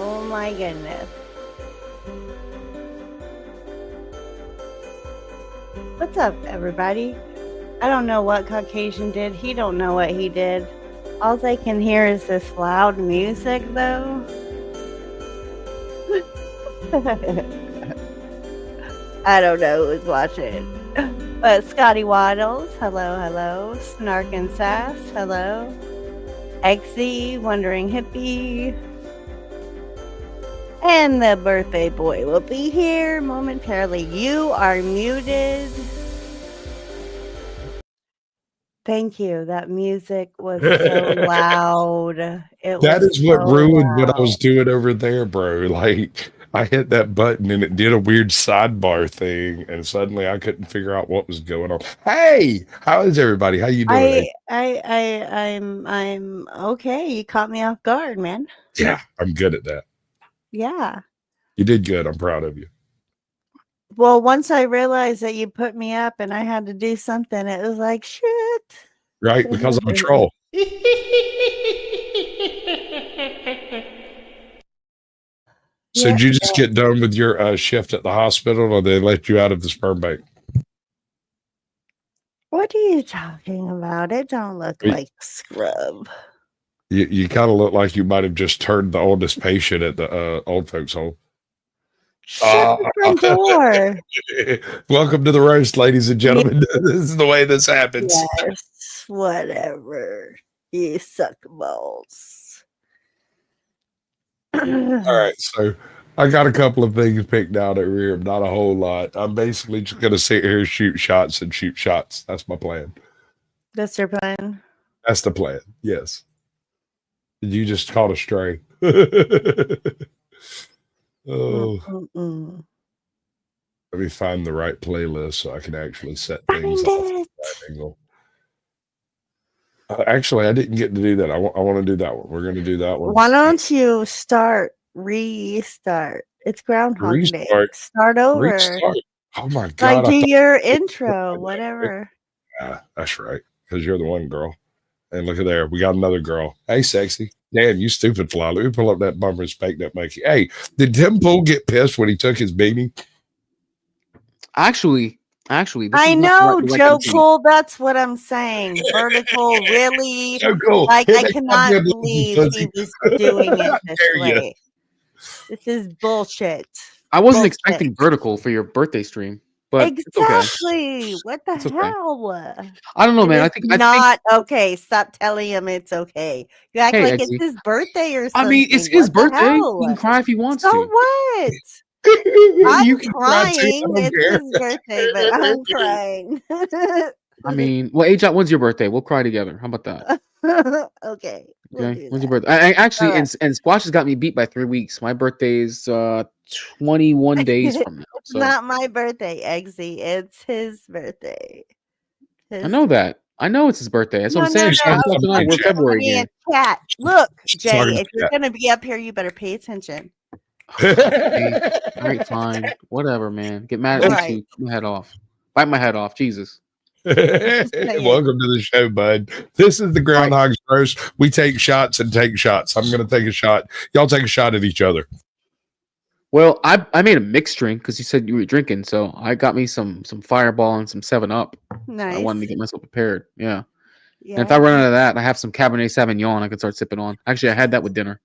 Oh my goodness. What's up, everybody? I don't know what Caucasian did. He don't know what he did. All they can hear is this loud music, though. I don't know who's watching. But Scotty Waddles, hello, hello. Snark and Sass, hello. Eggsy, Wondering Hippie. And the birthday boy will be here momentarily. You are muted. Thank you. That music was so loud. That is what ruined what I was doing over there, bro. Like, I hit that button and it did a weird sidebar thing, and suddenly I couldn't figure out what was going on. Hey, how is everybody? How you doing? I'm okay. You caught me off guard, man. Yeah, I'm good at that. Yeah. You did good. I'm proud of you. Well, once I realized that you put me up and I had to do something, it was like, shit. Right? Because I'm a troll. So did you just get done with your shift at the hospital, or they let you out of the sperm bank? What are you talking about? It don't look like scrub. You kind of look like you might have just turned the oldest patient at the old folks' home. Shut the front door. Welcome to the roast, ladies and gentlemen. This is the way this happens. Yes, whatever. You suck balls. All right, so I got a couple of things picked out over here, not a whole lot. I'm basically just going to sit here, shoot shots, and shoot shots. That's my plan. That's your plan? That's the plan, yes. You just caught a stray. Oh. Let me find the right playlist so I can actually set things off. Actually, I didn't get to do that. I want to do that one. We're going to do that one. Why don't you restart? It's Groundhog Day. Start over. Restart. Oh my God. Like, do your intro, whatever. Yeah, that's right. Because you're the one girl. And look at there. We got another girl. Hey, sexy. Damn, you stupid fly. Let me pull up that bumper and spank that monkey. Hey, did Tim Pool get pissed when he took his beanie? Actually, I know, Joe Cool. That's what I'm saying. Vertical, really? So cool. Like, I cannot believe he was doing it this way. This is bullshit. I wasn't expecting Vertical for your birthday stream, but exactly. It's okay. What the hell? I don't know, man. I think okay. Stop telling him it's okay. You act like it's his birthday or something. I mean, it's his birthday. He can cry if he wants to. So what? I'm crying. It's his birthday, but I'm crying. I mean, well, Age Out, when's your birthday? We'll cry together. How about that? Okay. When's your birthday? I actually, and Squatch has got me beat by 3 weeks. My birthday is 21 days from now. So. Not my birthday, Eggsy. It's his birthday. I know that. I know it's his birthday. That's what I'm saying. We're February again. Chat. Look, Jay, if you're going to be up here, you better pay attention. All right, fine. Whatever, man. Get mad at me too. Cut my head off. Bite my head off. Jesus. Welcome to the show, bud. This is the Groundhog's Roast. We take shots and take shots. I'm going to take a shot. Y'all take a shot at each other. Well, I made a mixed drink because you said you were drinking, so I got me some Fireball and some 7-Up. Nice. I wanted to get myself prepared. Yeah. And if I run out of that, I have some Cabernet Sauvignon I can start sipping on. Actually, I had that with dinner.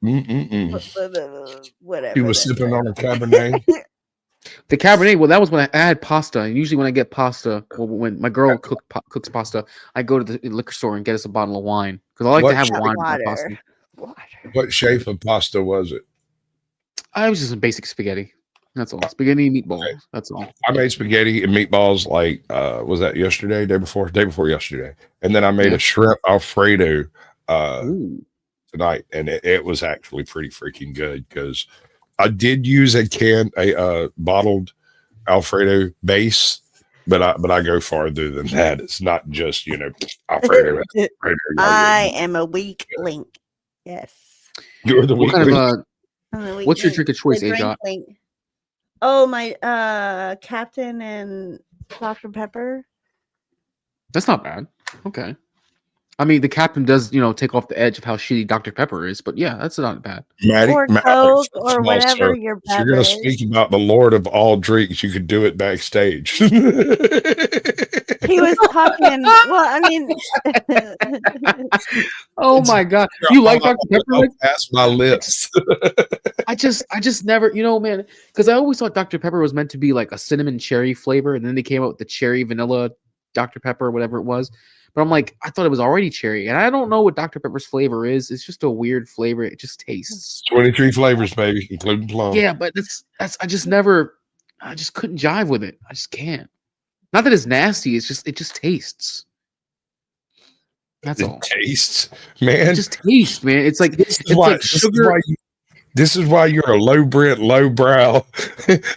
Whatever. You were sipping on a Cabernet? The Cabernet, well, that was when I had pasta. And usually when I get pasta, when my girl cooks pasta, I go to the liquor store and get us a bottle of wine. Because I like to have wine with my pasta. What shape of pasta was it? I was just some basic spaghetti. That's all. Spaghetti and meatballs. Okay. That's all. I made spaghetti and meatballs like was that yesterday? Day before yesterday. And then I made a shrimp Alfredo tonight. And it was actually pretty freaking good because I did use a bottled Alfredo base, but I go farther than that. It's not just, Alfredo. I am a weak link. Yes. You're the weak link. What's your drink of choice, AJ? Oh, my Captain and Dr. Pepper. That's not bad. Okay. I mean, the Captain does, take off the edge of how shitty Dr. Pepper is, but yeah, that's not bad. Maddie, or Coke or whatever your beverage. If you're going to speak about the Lord of all drinks, you could do it backstage. He was talking. Well, I mean, oh my God, you like Dr. Pepper? Past my lips. I just never, man, because I always thought Dr. Pepper was meant to be like a cinnamon cherry flavor, and then they came out with the cherry vanilla Dr. Pepper, or whatever it was. But I'm like, I thought it was already cherry, and I don't know what Dr. Pepper's flavor is. It's just a weird flavor. It just tastes 23 flavors, baby, including plum. Yeah, but that's I just couldn't jive with it. I just can't. Not that it's nasty. It just tastes. That's all. Tastes, man. It just tastes, man. It's like sugar. This is why you're a low Brent, low brow,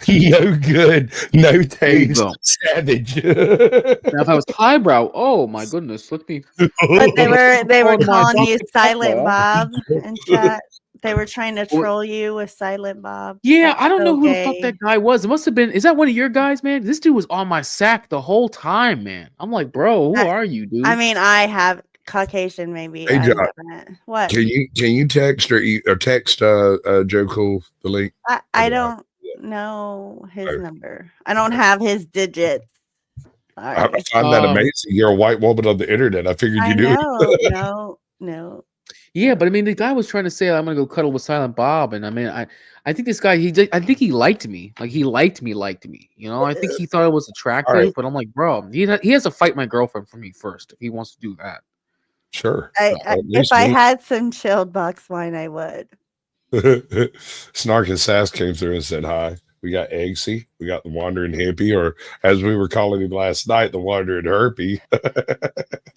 no good, no taste, savage. Now, if I was highbrow, oh my goodness, look me. But they were calling you Silent Bob in chat. They were trying to troll you with Silent Bob. Yeah, I don't know who the fuck that guy was. It must have been. Is that one of your guys, man? This dude was on my sack the whole time, man. I'm like, bro, who are you, dude? I mean, I have Caucasian, maybe. Hey, John, what? Can you text or text Joe Cool the link? I don't know his number. I don't have his digits. I find that amazing. You're a white woman on the internet. I figured you knew. No. Yeah, but I mean, the guy was trying to say I'm gonna go cuddle with Silent Bob, and I mean, I think this guy I think he liked me. Like he liked me. I think he thought it was attractive, right. But I'm like, bro, he has to fight my girlfriend for me first if he wants to do that. Sure. If I had some chilled box wine, I would. Snark and Sass came through and said hi. We got Eggsy. We got the Wandering Hippie, or as we were calling him last night, the Wandering Herpy.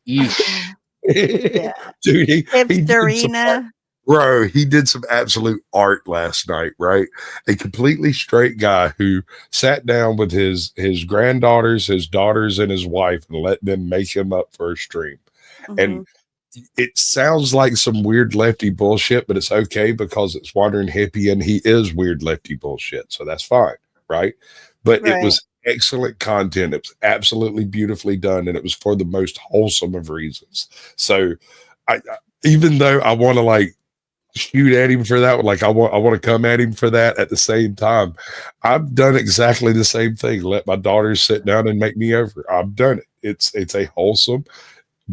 Yeah. Dude, he did some absolute art last night, right? A completely straight guy who sat down with his granddaughters, his daughters, and his wife and let them make him up for a stream. Mm-hmm. And it sounds like some weird lefty bullshit, but it's okay because it's Wandering Hippie and he is weird lefty bullshit. So that's fine, right? But It was excellent content. It was absolutely beautifully done, and it was for the most wholesome of reasons. So I even though I want to shoot at him for that, I want to come at him for that, at the same time I've done exactly the same thing. Let my daughters sit down and make me over. I've done it. It's a wholesome,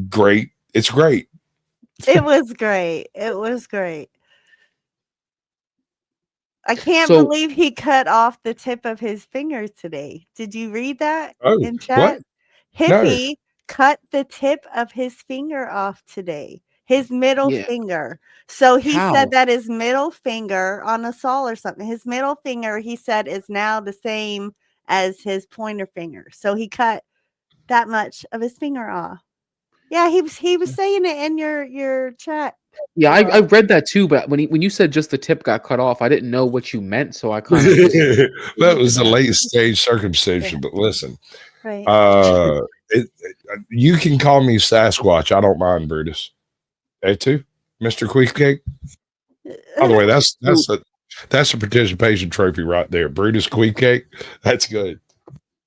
great. It's great. It was great. I can't believe he cut off the tip of his finger today. Did you read that in chat? What? Hippie cut the tip of his finger off today. His middle finger. So he said that his middle finger on a saw or something, his middle finger, he said, is now the same as his pointer finger. So he cut that much of his finger off. Yeah, he was saying it in your chat. Yeah, I read that too, but when you said just the tip got cut off, I didn't know what you meant, so I kind of that was a late stage circumcision. But listen, right? You can call me Sasquatch. I don't mind, Brutus. A2, Mr. Queefcake. By the way, that's a participation trophy right there, Brutus Queefcake. That's good.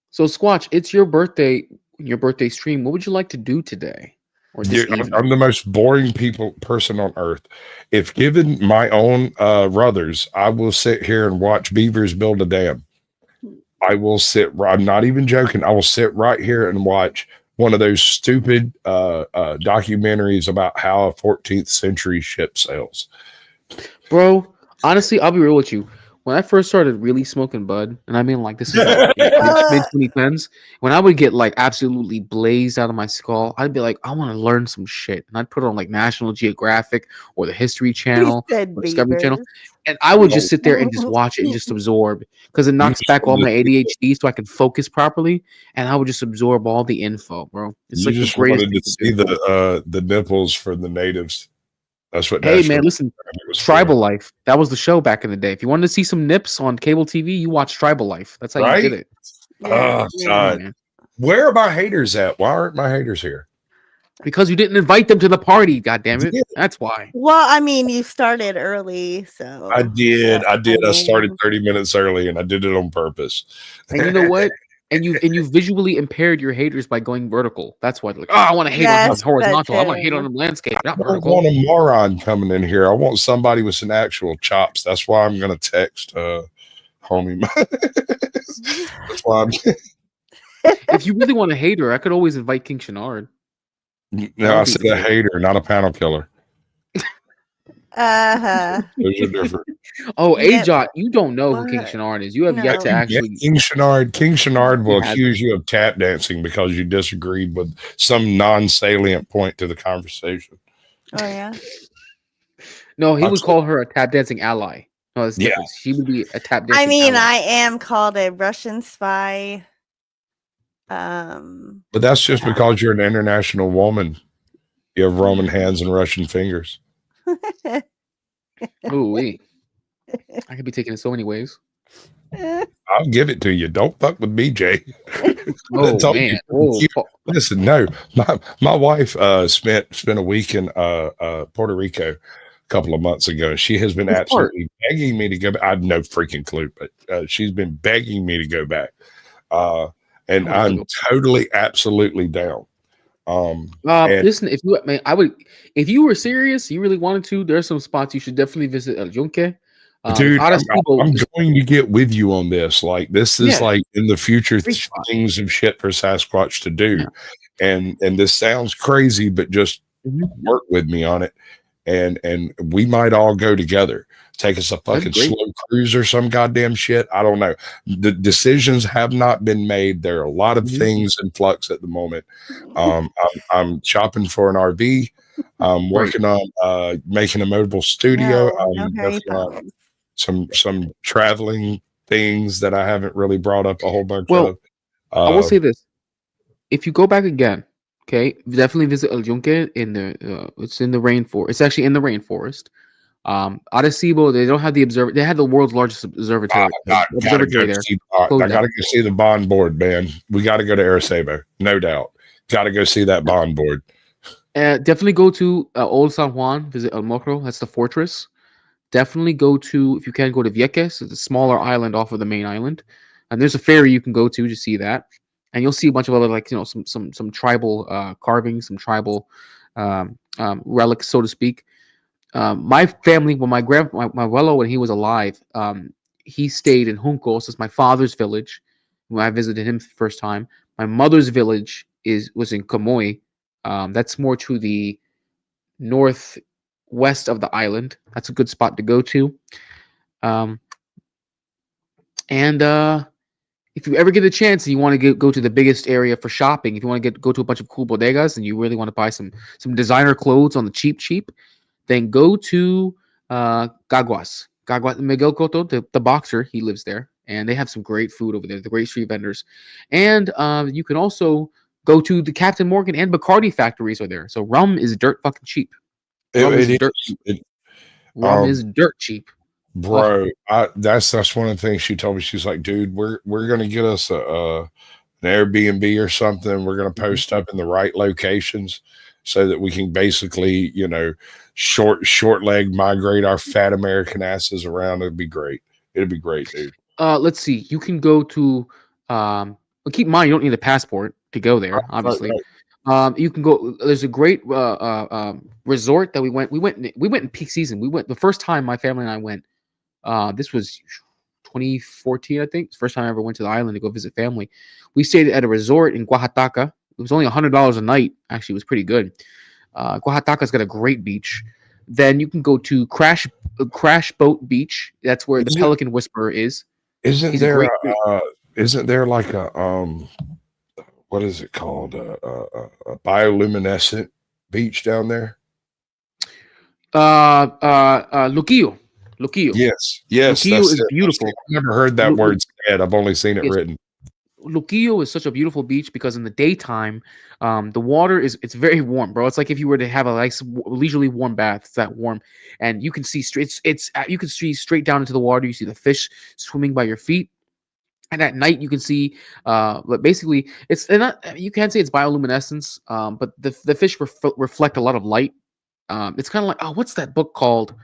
So Squatch, it's your birthday. your birthday stream, what would you like to do today or this Dude, evening? I'm the most boring person on earth. If given my own ruthers, I will sit here and watch beavers build a dam. I will sit. I'm not even joking. I will sit right here and watch one of those stupid documentaries about how a 14th century ship sails. Bro, honestly, I'll be real with you. When I first started really smoking bud, and I mean like this is like mid Uh, 2010s, when I would get like absolutely blazed out of my skull, I'd be like, I want to learn some shit, and I'd put on like National Geographic or the History he Channel said or Discovery Channel, beavers. and I would just No, sit there and just watch it and just absorb because it you knocks just back all wanted my to see ADHD so I can focus properly, and I would just absorb all the info, bro. It's you like the just greatest wanted thing to to see do. the nipples for the natives. That's what Hey man, National listen, Geographic was Tribal for, Life. That was the show back in the day. If you wanted to see some nips on cable TV, you watch Tribal Life. That's how you did right? it. Yeah, Oh Yeah, yeah. God, man. where are my haters at? Why aren't my haters here? Because you didn't invite them to the party, god damn it. Yeah, That's why. Well, I mean, you started early, I so did. I I did. I started mean, 30 minutes early, and I did it on purpose. And you know what? And you visually impaired your haters by going vertical. That's why they're like, oh, I want to hate on him that's the horizontal. I want to hate on too. him landscape, not I don't vertical. want a moron coming in here. I want somebody with some actual chops. That's why I'm going to text homie. That's why I'm. If you really want a hater, I could always invite King Shenard. That No, I would be said a lit. hater, not a panel killer. Uh-huh. Those are different. Oh, Yep. Ajot, you don't know who King What? Shenard is. You have yet to No. Yeah, actually. King Shenard. King Shenard He will has. accuse you of tap dancing because you disagreed with some non-salient point to the conversation. Oh yeah. No, he I would told, call her a tap dancing ally. No, that's yeah, different. She would be a tap I dancing mean, ally. I am called a Russian spy. but that's just Yeah. because you're an international woman. You have Roman hands and Russian fingers. Oh, wait. I could be taken in so many ways. I'll give it to you. Don't fuck with me, Jay. Oh, Told man. you, listen, no. My wife spent a week in Puerto Rico a couple of months ago. She has been Which part? absolutely begging me to go back. I have no freaking clue, but she's been begging me to go back. I And would love to I'm go. totally, absolutely down. And Listen, if you, man, I would, if you were serious, you really wanted to, there's some spots you should definitely visit El Yunque. dude, Arecibo I'm is, going to get with you on this. Like, this is yeah, like in the future great spot. things of shit for Sasquatch to do. Yeah. And this sounds crazy, but just Mhm. work with me on it. And we might all go together. Take us a That'd fucking be great. slow cruise or some goddamn shit. I don't know. The decisions have not been made. There are a lot of Mhm. things in flux at the moment. I'm shopping for an RV. I'm Right. working on making a mobile studio. No I'm hairy working on thumbs. some traveling things that I haven't really brought up a whole bunch Well, of. I will Uh, say this. If you go back again, okay, definitely visit El Yunque in the, it's in the rainforest. It's actually in the rainforest. Arecibo, they don't have the observer. They had the world's largest observatory, gotta go observatory there. see. Closed I down. gotta go see the bond board, man. We got to go to Arecibo, no doubt. Got to go see that bond board. Definitely go to Old San Juan. Visit El Morro. That's the fortress. Definitely go to, if you can, go to Vieques. It's a smaller island off of the main island, and there's a ferry you can go to see that, and you'll see a bunch of other, like, some tribal carvings, some tribal relics, so to speak. My family, when my abuelo, when he was alive, he stayed in Juncos. It's my father's village. When I visited him the first time, my mother's village was in Camoy. That's more to the northwest of the island. That's a good spot to go to. Um, and if you ever get a chance and you want to go to the biggest area for shopping, if you want to go to a bunch of cool bodegas and you really want to buy some designer clothes on the cheap, then go to Caguas. Caguas, Miguel Cotto, the boxer, he lives there, and they have some great food over there. The great street vendors, and you can also go to the Captain Morgan and Bacardi factories are there. So rum is dirt fucking cheap. Rum is It dirt. is, it, Rum is dirt cheap. Oh, bro. That's one of the things she told me. She's like, dude, we're gonna get us an Airbnb or something. We're gonna mhm. post up in the right locations so that we can basically, short leg migrate our fat American asses around. It'd be great. It'd be great, dude. Let's see. You can go to Well, keep in mind you don't need a passport to go there. Obviously, you can go. There's a great resort that we went. We went in peak season. We went the first time my family and I went. This was 2014, I think. It's the first time I ever went to the island to go visit family. We stayed at a resort in Oaxaca. It was only $100 a night. Actually, it was pretty good. Oaxaca's got a great beach. Then you can go to Crash Boat Beach. That's where the Pelican Whisperer is. Isn't there isn't there like a what is it called, a bioluminescent beach down there? Luquillo. Yes, Luquillo is beautiful. I've never heard that word said. I've only seen it written. Luquillo is such a beautiful beach because in the daytime, the water it's very warm, bro. It's like if you were to have a nice leisurely warm bath. It's that warm, and you can see straight. You can see straight down into the water. You see the fish swimming by your feet. And at night you can see, but basically it's not. You can't say it's bioluminescence, but the fish reflect a lot of light. It's kind of like what's that book called?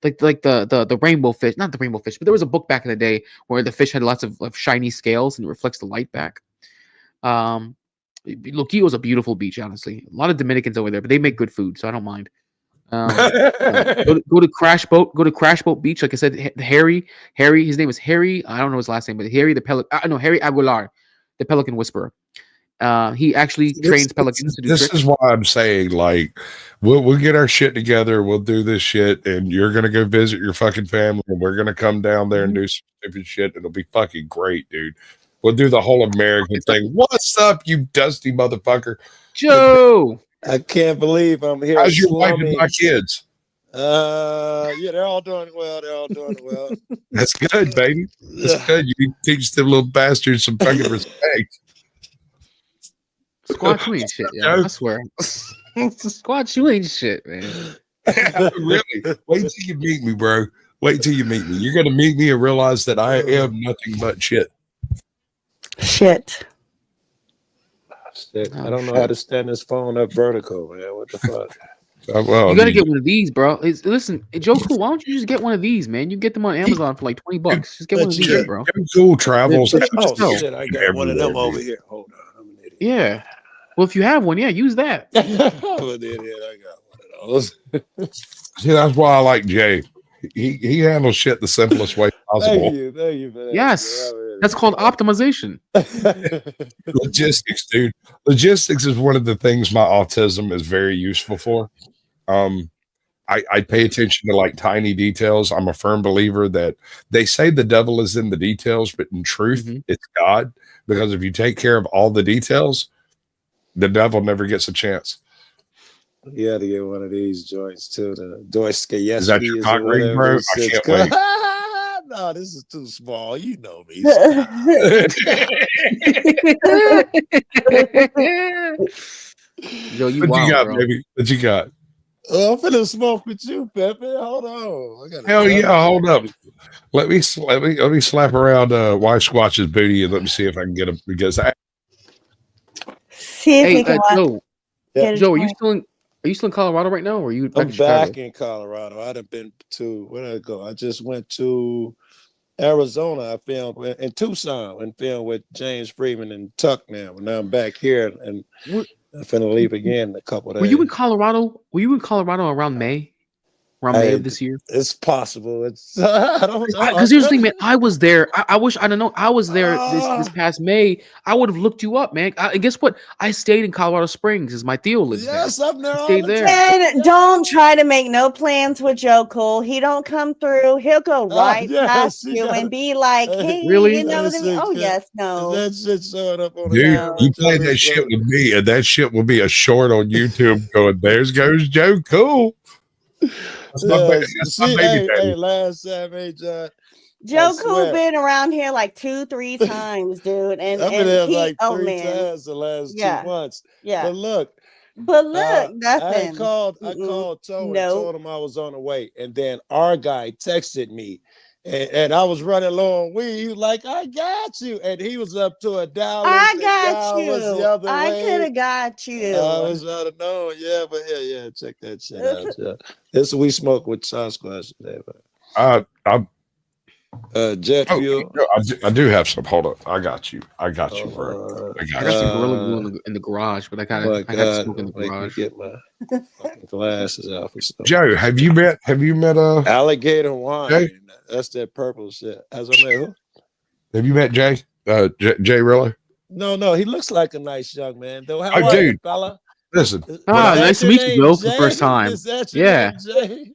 Like the rainbow fish, not the rainbow fish, but there was a book back in the day where the fish had lots of shiny scales and it reflects the light back. Loquillo is a beautiful beach, honestly. A lot of Dominicans over there, but they make good food, so I don't mind. Go to Crash Boat. Go to Crash Boat Beach. Like I said, Harry. His name is Harry. I don't know his last name, but Harry the Pelican. No, Harry Aguilar, the Pelican Whisperer. He actually trains pelicans to do tricks. This is why I'm saying, like, we'll get our shit together. We'll do this shit, and you're gonna go visit your fucking family, and we're gonna come down there and do some stupid shit. It'll be fucking great, dude. We'll do the whole American thing. What's up, you dusty motherfucker? Joe, I can't believe I'm here. How's your wife and my kids? Yeah, they're all doing well. That's good, baby. That's good. You need to teach them little bastards some fucking respect. Squatch, you ain't shit, yo. I swear. Squatch, you ain't shit, man. Really? Wait till you meet me, bro. Wait till you meet me. You're gonna meet me and realize that I am nothing but shit. Shit. I don't know how to stand this phone up vertical, man. What the fuck? Well, you gotta get one of these, bro. Listen, Joe Cool, why don't you just get one of these, man? You get them on Amazon for like $20. Just get one of these, bro. Cool travels. Oh shit, I got one of them over here. Hold on, I'm an idiot. Yeah. Well, if you have one, use that. I'm an idiot. I got one of those. See, that's why I like Jay. He handles shit the simplest way possible. Thank you for that. Yes, that's called optimization. Logistics, dude. Logistics is one of the things my autism is very useful for. I pay attention to like tiny details. I'm a firm believer that they say the devil is in the details, but in truth, it's God. Because if you take care of all the details, the devil never gets a chance. You had to get one of these joints too. The Deutsche Yeski. Is that your cock ring, bro? I can't wait. No, this is too small. You know me. Yo, you what wild, you got, bro. baby? What you got? I'm finna smoke with you, Pepe. Hold on. Hell yeah, hold up. Let me slap around White Squatch's booty and let me see if I can get him because see if we can Joe, are you still in Colorado right now, or are you back I'm back in Colorado. I'd have been to where did I go? I just went to Arizona. I filmed in Tucson and filmed with James Freeman and Tuck now. And now I'm back here and I'm finna leave again in a couple of days. Were you in Colorado? Around May? Around May of this year? It's possible. It's I don't know. Because here's the thing, man. I was there. I wish I don't know. I was there this past May. I would have looked you up, man. Guess what? I stayed in Colorado Springs, as my Theo lives there. Yes, I'm there. Stay there. And don't try to make no plans with Joe Cool. He don't come through. He'll go right past you and be like, "Hey, really? You know what I mean? Oh yes, no." That shit showing up on dude, you play that shit with me, and that shit will be a short on YouTube going, "There's goes Joe Cool." That's my baby. Hey, last time, John. Joe Cool been around here like 2-3 times, dude. And I've been there like 3 times the last 2 months. Yeah. But look, nothing. I called Toe and told him I was on the way. And then our guy texted me. And I was running low on weed. He was like, "I got you," and he was up to $1. I got you. I could have got you. I was out of knowing, but yeah. Check that shit out. Yeah, this we smoke with Sasquatch today. Jet Oh, fuel. I do have some. Hold up. I got you, bro. I I got got you. some Gorilla Glue in the garage, but My I got God, smoke in the make me garage. get my fucking glasses out for some. Joe, have you met Alligator Jay? wine? That's that purple shit. As I met who? Have you met Jay? Jay Riller? No, he looks like a nice young man. Though, how Oh, are you, dude, fella? listen. Is When I that Nice to your meet you, name, Joe, for the Jay? first time. Is that your Yeah. name, Jay?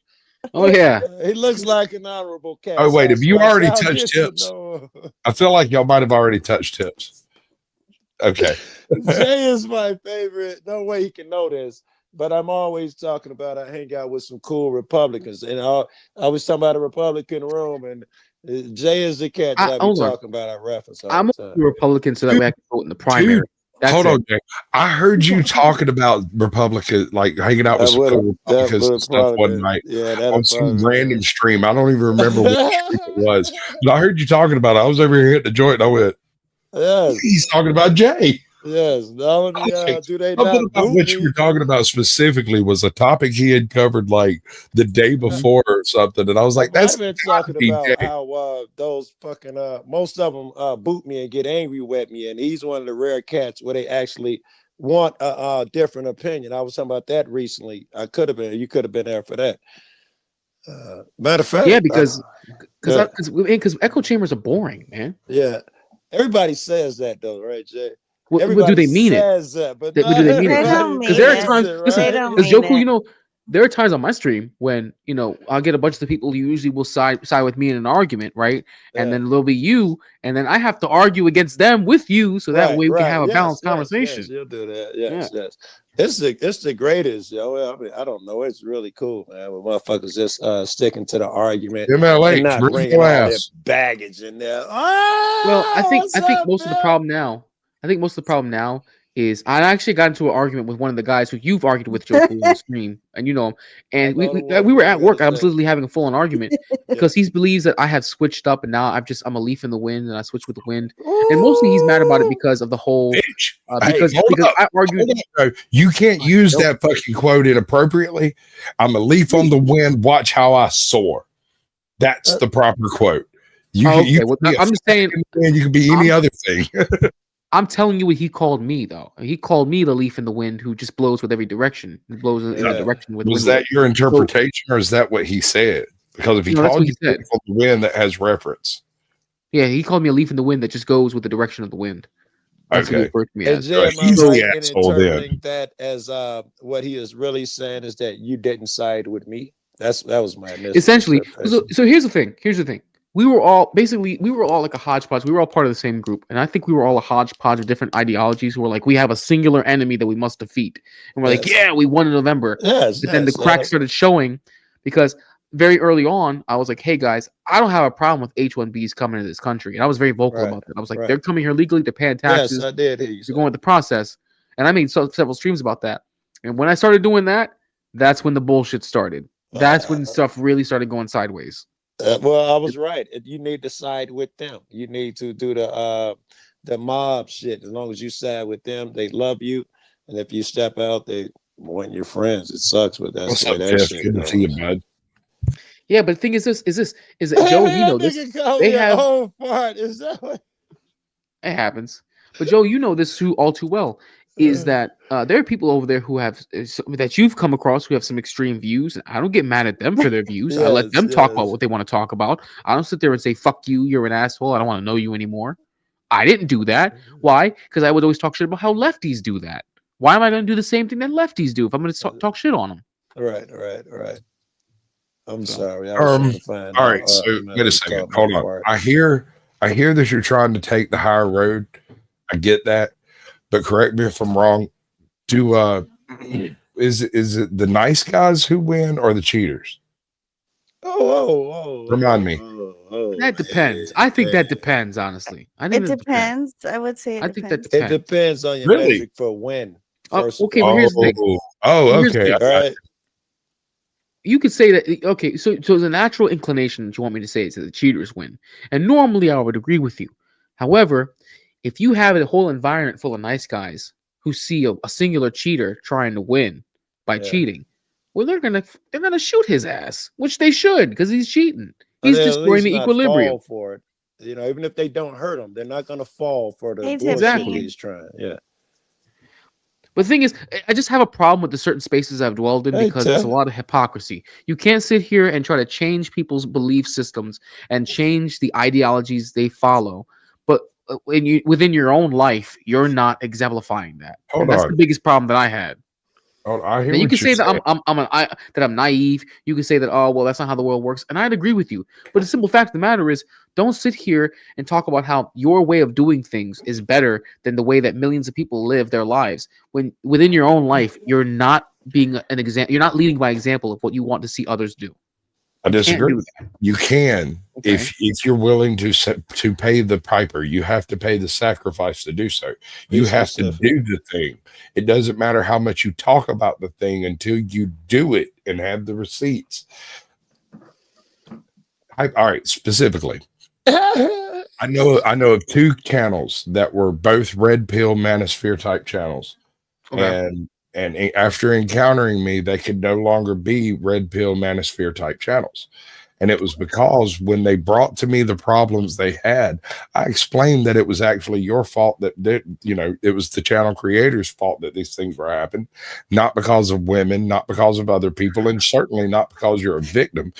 Oh yeah. He looks like an honorable cat. Oh wait, have you Sasquatch. already I'll touched get to tips? know. I feel like y'all might have already touched tips. Okay. Jay is my favorite. No way he can know this, but I'm always talking about I hang out with some cool Republicans, and I was talking about a Republican room, and Jay is the cat that I be Hold on. talking about. I reference all I'm the a time. Republican so that way I can vote in the primary. Dude, That's hold it. on, Jay. I heard you talking about Republicans, like hanging out with some cool Republicans and stuff one night Yeah, on some random stream. I don't even remember what stream it was, but I heard you talking about it. I was over here hitting the joint, and I went, Yes, he's talking about Jay. yes. Not only do they Something not about boot what you me, were talking about specifically was a topic he had covered like the day before or something, and I was like, "That's I've been gotta talking be about Jay." how those fucking most of them boot me and get angry with me, and he's one of the rare cats where they actually want a different opinion. I was talking about that recently. You could have been there for that. Matter of fact, Yeah, because echo chambers are boring, man. yeah, everybody says that though, right, Jay? What do Everybody they mean it? says that, but Do not they mean it? They don't everybody Because mean there are it. lives times, it, listen, They right? don't because mean Joku, it. there are times on my stream when I'll get a bunch of the people who usually will side with me in an argument, right? And then there'll be you, and then I have to argue against them with you, so that way we can have a balanced conversation. Yes, you'll do that. Yeah. Yes. It's the greatest, yo. I mean, I don't know. It's really cool, man. When motherfuckers just sticking to the argument and MLH, not bring bringing your all their ass. baggage in there. Well, I think What's up, most of the man? problem now. I think most of the problem now is I actually got into an argument with one of the guys who you've argued with, Joe, on the stream, and you know him. And I know the one. we were What at you work. I gonna was say? literally having a full on argument because he believes that I have switched up, and now I'm a leaf in the wind, and I switch with the wind. And mostly he's mad about it because of the whole Bitch. Hey, hold up. I argued. Hold up, bro. You can't use that fucking quote inappropriately. I'm a leaf on the wind. Watch how I soar. That's the proper quote. Okay, well, I'm just saying. You can be any other thing. I'm telling you what he called me, though. He called me the leaf in the wind who just blows with every direction. He blows in the direction with Was wind. that your interpretation, or is that what he said? Because if he called you leaf on the wind, that has reference. Yeah, he called me a leaf in the wind that just goes with the direction of the wind. That's what he referred to me as. Jay, am I right in interpreting that as what he is really saying is that you didn't side with me? That was my initial essentially. So here's the thing. We were all like a hodgepodge. We were all part of the same group, and I think we were all a hodgepodge of different ideologies. Who were like, we have a singular enemy that we must defeat, and we're like, yeah, we won in November. But then the cracks started showing because very early on, I was like, hey guys, I don't have a problem with H-1Bs coming to this country, and I was very vocal about that. I was like, they're coming here legally, they're paying taxes. Yes, I did hear you. You're going with the process, and I made several streams about that. And when I started doing that, that's when the bullshit started. That's when stuff really started going sideways. Well, I was right. You need to side with them. You need to do the mob shit. As long as you side with them, they love you. And if you step out, they want your friends. It sucks, but that's the way that shit. Good to see you, bud. Yeah, but the thing is that Joe, you know this. They have whole part. Is that what it happens? But Joe, you know this all too well. Is that there are people over there who have that you've come across who have some extreme views. I don't get mad at them for their views. I let them talk about what they want to talk about. I don't sit there and say, fuck you, you're an asshole, I don't want to know you anymore. I didn't do that. Why? Because I would always talk shit about how lefties do that. Why am I going to do the same thing that lefties do if I'm going to talk shit on them? Right. I'm sorry. I was trying to find all right, so wait a second. Hold on. I hear that you're trying to take the higher road. I get that. But correct me if I'm wrong. Is it the nice guys who win or the cheaters? Remind me. That depends. I think that depends, honestly. It depends. I would say I think depends. that depends. It depends on your metric for win. Okay, well, here's the thing. Okay. All right. You could say that. Okay, so the natural inclination that you want me to say is that the cheaters win, and normally I would agree with you. However, if you have a whole environment full of nice guys who see a singular cheater trying to win by cheating, well, they're gonna shoot his ass, which they should because he's cheating. He's at destroying least the not equilibrium. fall for it. Even if they don't hurt them, they're not going to fall for the Hey, bullshit Tiffany. he's trying. Yeah. But the thing is, I just have a problem with the certain spaces I've dwelled in Hey, because it's a Tiff. lot of hypocrisy. You can't sit here and try to change people's belief systems and change the ideologies they follow, but within your own life, you're not exemplifying that, Hold and that's the on. biggest problem that I had. I hear Now you what can you're say that saying. that I'm naive. You can say that, oh well, that's not how the world works, and I'd agree with you. But the simple fact of the matter is, don't sit here and talk about how your way of doing things is better than the way that millions of people live their lives. When within your own life, you're not being an example. You're not leading by example of what you want to see others do. I You can't disagree. do that. You can Okay. if you're willing to pay the piper. You have to pay the sacrifice to do so. Be You have to specific. do the thing. It doesn't matter how much you talk about the thing until you do it and have the receipts. All right, specifically, I know of two channels that were both red pill manosphere type channels, Okay. and after encountering me, they could no longer be red pill manosphere type channels. And it was because when they brought to me the problems they had, I explained that it was actually your fault it was the channel creator's fault that these things were happening, not because of women, not because of other people, and certainly not because you're a victim.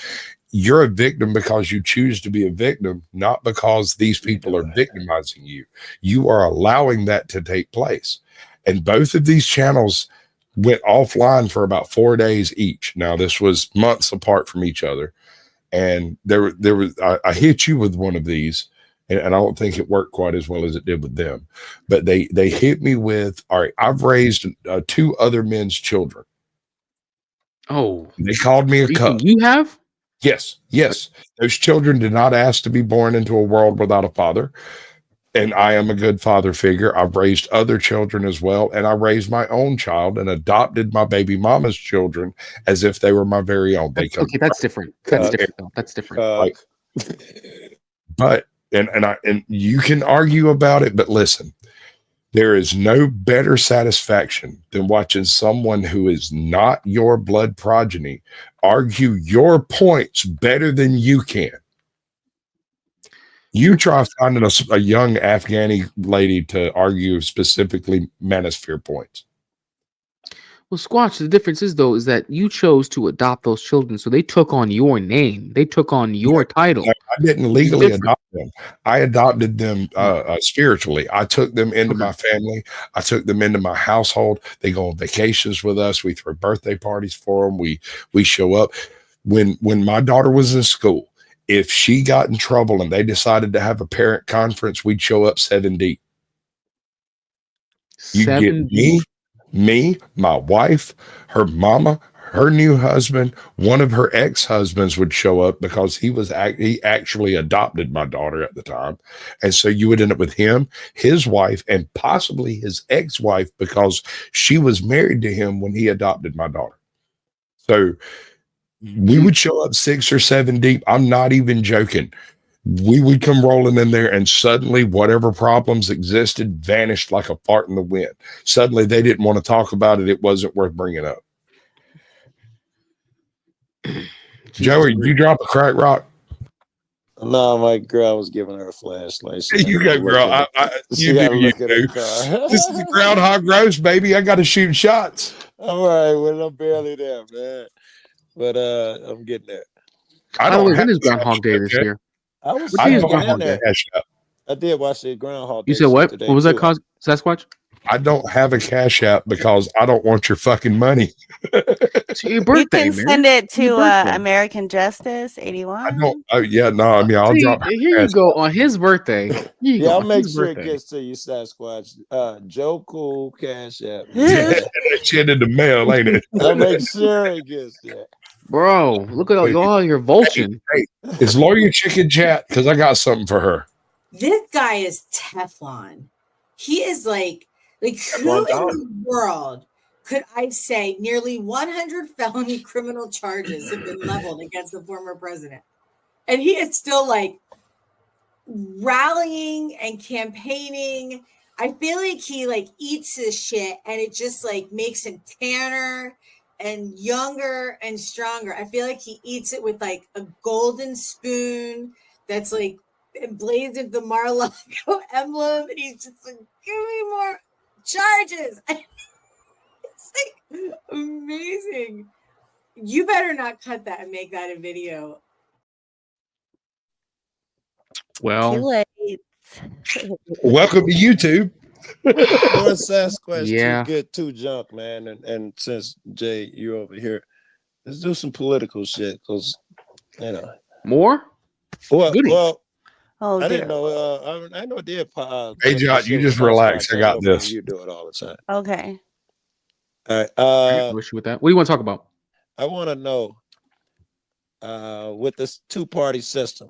You're a victim because you choose to be a victim, not because these people are victimizing you. You are allowing that to take place. And both of these channels went offline for about 4 days each. Now, this was months apart from each other. And I hit you with one of these, and I don't think it worked quite as well as it did with them. But they hit me with, all right, I've raised 2 other men's children. Oh, They called me a cuck. you have? Yes. Those children did not ask to be born into a world without a father. And I am a good father figure. I've raised other children as well. And I raised my own child and adopted my baby mama's children as if they were my very own. They come. That's different. That's different, though. That's different. Like, but and you can argue about it, but listen, there is no better satisfaction than watching someone who is not your blood progeny argue your points better than you can. You try finding a young Afghani lady to argue specifically manosphere points. Well, Squatch, the difference is that you chose to adopt those children, so they took on your name, they took on your title. I didn't legally adopt them. I adopted them spiritually. I took them into my family. I took them into my household. They go on vacations with us. We throw birthday parties for them. We show up. When my daughter was in school, if she got in trouble and they decided to have a parent conference, we'd show up 7 deep. You get me, my wife, her mama, her new husband, one of her ex-husbands would show up because he actually adopted my daughter at the time. And so you would end up with him, his wife, and possibly his ex-wife because she was married to him when he adopted my daughter. So we would show up 6 or 7 deep. I'm not even joking. We would come rolling in there and suddenly whatever problems existed vanished like a fart in the wind. Suddenly they didn't want to talk about it. It wasn't worth bringing up. Joey, did you drop a crack rock? No, my girl was giving her a flashlight. You go, girl. You do you do. This is the Groundhog Roast, baby. I got to shoot shots. All right, well, I'm barely there, man. But I'm getting there. By the way, when is Groundhog Day this year? I did watch the Groundhog Day. You said what? What was that called? Sasquatch? I don't have a Cash App because I don't want your fucking money. It's your birthday, you can send it to American Justice 81. I don't. Oh yeah, no. I mean, I'll drop. Here you go on his birthday. I'll make sure it gets to you, Sasquatch. Joe Cool Cash App. That shit in the mail, ain't it? I'll make sure it gets there. Bro, look at all your vulture. Hey, is Lawyer Chicken chat? Because I got something for her. This guy is Teflon. He is like who in the world could I say nearly 100 felony criminal charges have been leveled against the former president? And he is still like rallying and campaigning. I feel like he like eats his shit and it just like makes him tanner and younger and stronger. I feel like he eats it with like a golden spoon that's like emblazoned the Mar-a-Lago emblem, and he's just like, give me more charges. It's like amazing. You better not cut that and make that a video. Well, Too late. Welcome to YouTube. Doing Sasquatch yeah. too junk, man. And since Jay, you over here, let's do some political shit, because More? Well, Oh, I dear. didn't know. I know did. Hey, John, you just relax. I got this. You do it all the time. Okay. All right. No issue with that. What do you want to talk about? I want to know, with this two-party system,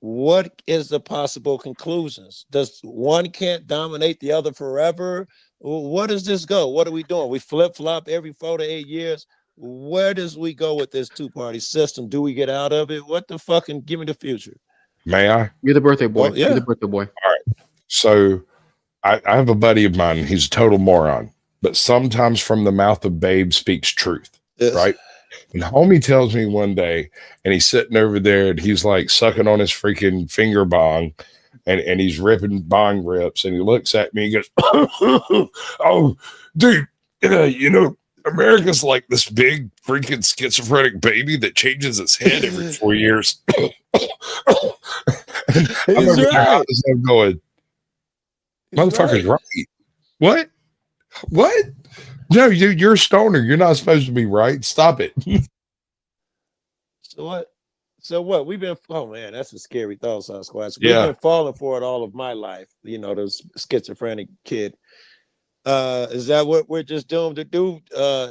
what is the possible conclusions? Does one can't dominate the other forever? What does this go? What are we doing? We flip-flop every 4 to 8 years. Where does we go with this two-party system? Do we get out of it? What the fucking give me the future? May I? You're the birthday boy. Oh, yeah. You're the birthday boy. All right. So I have a buddy of mine. He's a total moron, but sometimes from the mouth of babe speaks truth, Yes. right? And homie tells me one day, and he's sitting over there and he's like sucking on his freaking finger bong, and he's ripping bong rips, and he looks at me and goes, oh, dude, America's like this big freaking schizophrenic baby that changes its head every 4 years. He's right. I'm going, motherfucker's right. What? No, you're a stoner. You're not supposed to be right. Stop it. So what? We've been, oh man, that's a scary thought, Sasquatch. We've Yeah. been falling for it all of my life. The schizophrenic kid. Is that what we're just doomed to do,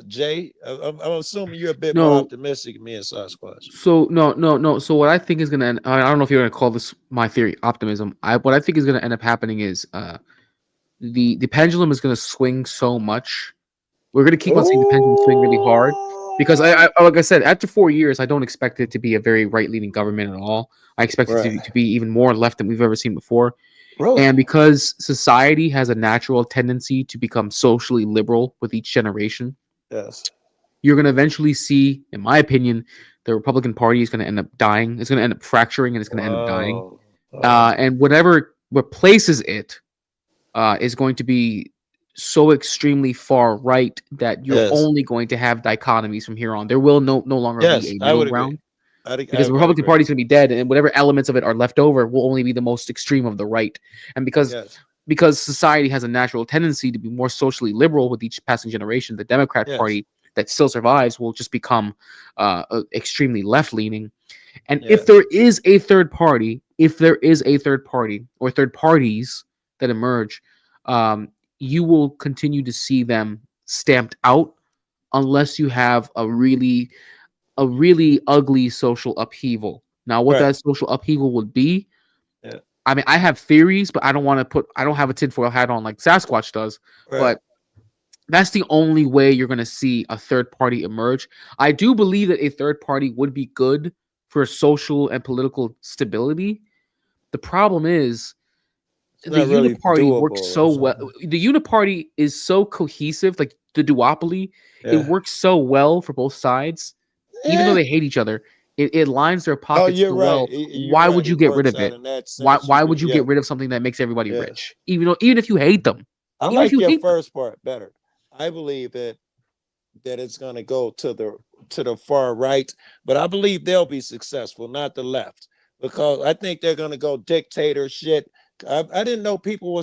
Jay? I'm assuming you're a bit more optimistic than me and Sasquatch. So no. So what I think is gonna end, I don't know if you're gonna call this my theory optimism. What I think is gonna end up happening is the pendulum is gonna swing so much. We're gonna keep on seeing the pendulum swing really hard. Because I like I said, after 4 years, I don't expect it to be a very right-leaning government at all. I expect it to be even more left than we've ever seen before. Really? And because society has a natural tendency to become socially liberal with each generation, yes, you're going to eventually see, in my opinion, the Republican Party is going to end up dying. It's going to end up fracturing, and it's going to end up dying. And whatever replaces it is going to be so extremely far right that you're only going to have dichotomies from here on. There will no longer be a middle ground. Because the Republican Party is going to be dead, and whatever elements of it are left over will only be the most extreme of the right. And because society has a natural tendency to be more socially liberal with each passing generation, the Democrat Party that still survives will just become extremely left-leaning. And if there is a third party, or third parties that emerge, you will continue to see them stamped out unless you have a really ugly social upheaval. Now, what that social upheaval would be, I mean, I have theories, but I don't have a tinfoil hat on like Sasquatch does. But that's the only way you're going to see a third party emerge. I do believe that a third party would be good for social and political stability. The problem is the uniparty works so well. The uniparty is so cohesive, like the duopoly. It works so well for both sides. Even though they hate each other, it lines their pockets so well. Why would you get rid of it? Why would you get rid of something that makes everybody rich? Even if you hate them. I like your first part better. I believe that it's going to go to the far right, but I believe they'll be successful, not the left, because I think they're going to go dictator shit. I didn't know people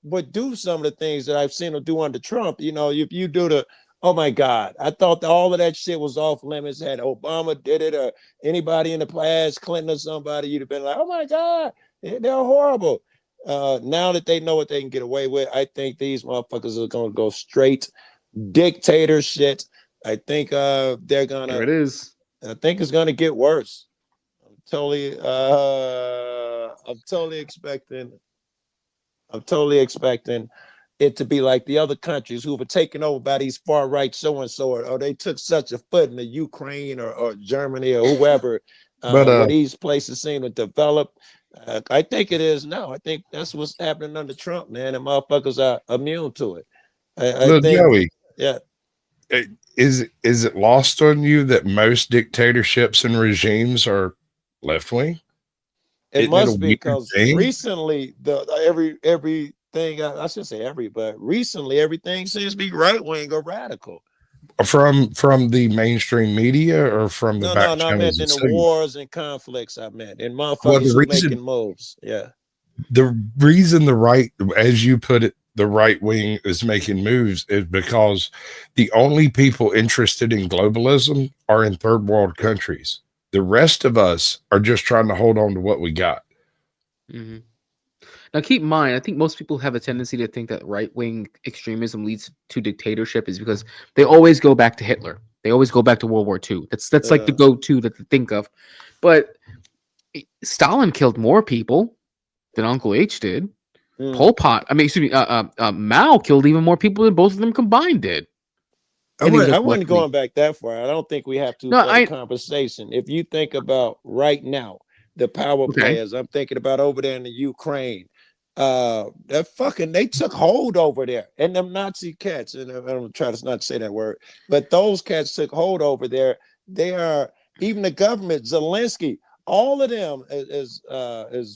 would do some of the things that I've seen them do under Trump. If you do oh my God, I thought all of that shit was off limits. Had Obama did it or anybody in the past, Clinton or somebody, you'd have been like, oh my God, they're horrible. Now that they know what they can get away with, I think these motherfuckers are going to go straight dictator shit. I think they're going to. There it is. I think it's going to get worse. I'm totally expecting it to be like the other countries who were taken over by these far right so-and-so, or they took such a foot in the Ukraine or Germany or whoever, where these places seem to develop. I think it is now. I think that's what's happening under Trump, man, and motherfuckers are immune to it. I think, Joey, yeah. is it lost on you that most dictatorships and regimes are left wing? It Isn't it a must be weird because thing? recently everything I shouldn't say every, but recently everything seems to be right wing or radical. From the mainstream media or from the back No, I meant channels in of the signal? wars and conflicts. I meant in Well, motherfuckers who making moves. Yeah. the reason the right, as you put it, the right wing is making moves is because the only people interested in globalism are in third world countries. The rest of us are just trying to hold on to what we got. Mm-hmm. Now, keep in mind, I think most people have a tendency to think that right-wing extremism leads to dictatorship is because they always go back to Hitler. They always go back to World War II. That's like the go-to that they think of. But Stalin killed more people than Uncle H did. Pol Pot, Mao killed even more people than both of them combined did. I wasn't going back that far. I don't think we have to for the conversation. If you think about right now, the power players, I'm thinking about over there in the Ukraine, they took hold over there, and them Nazi cats, and I don't try to not say that word, but those cats took hold over there. They are, even the government, Zelensky, all of them is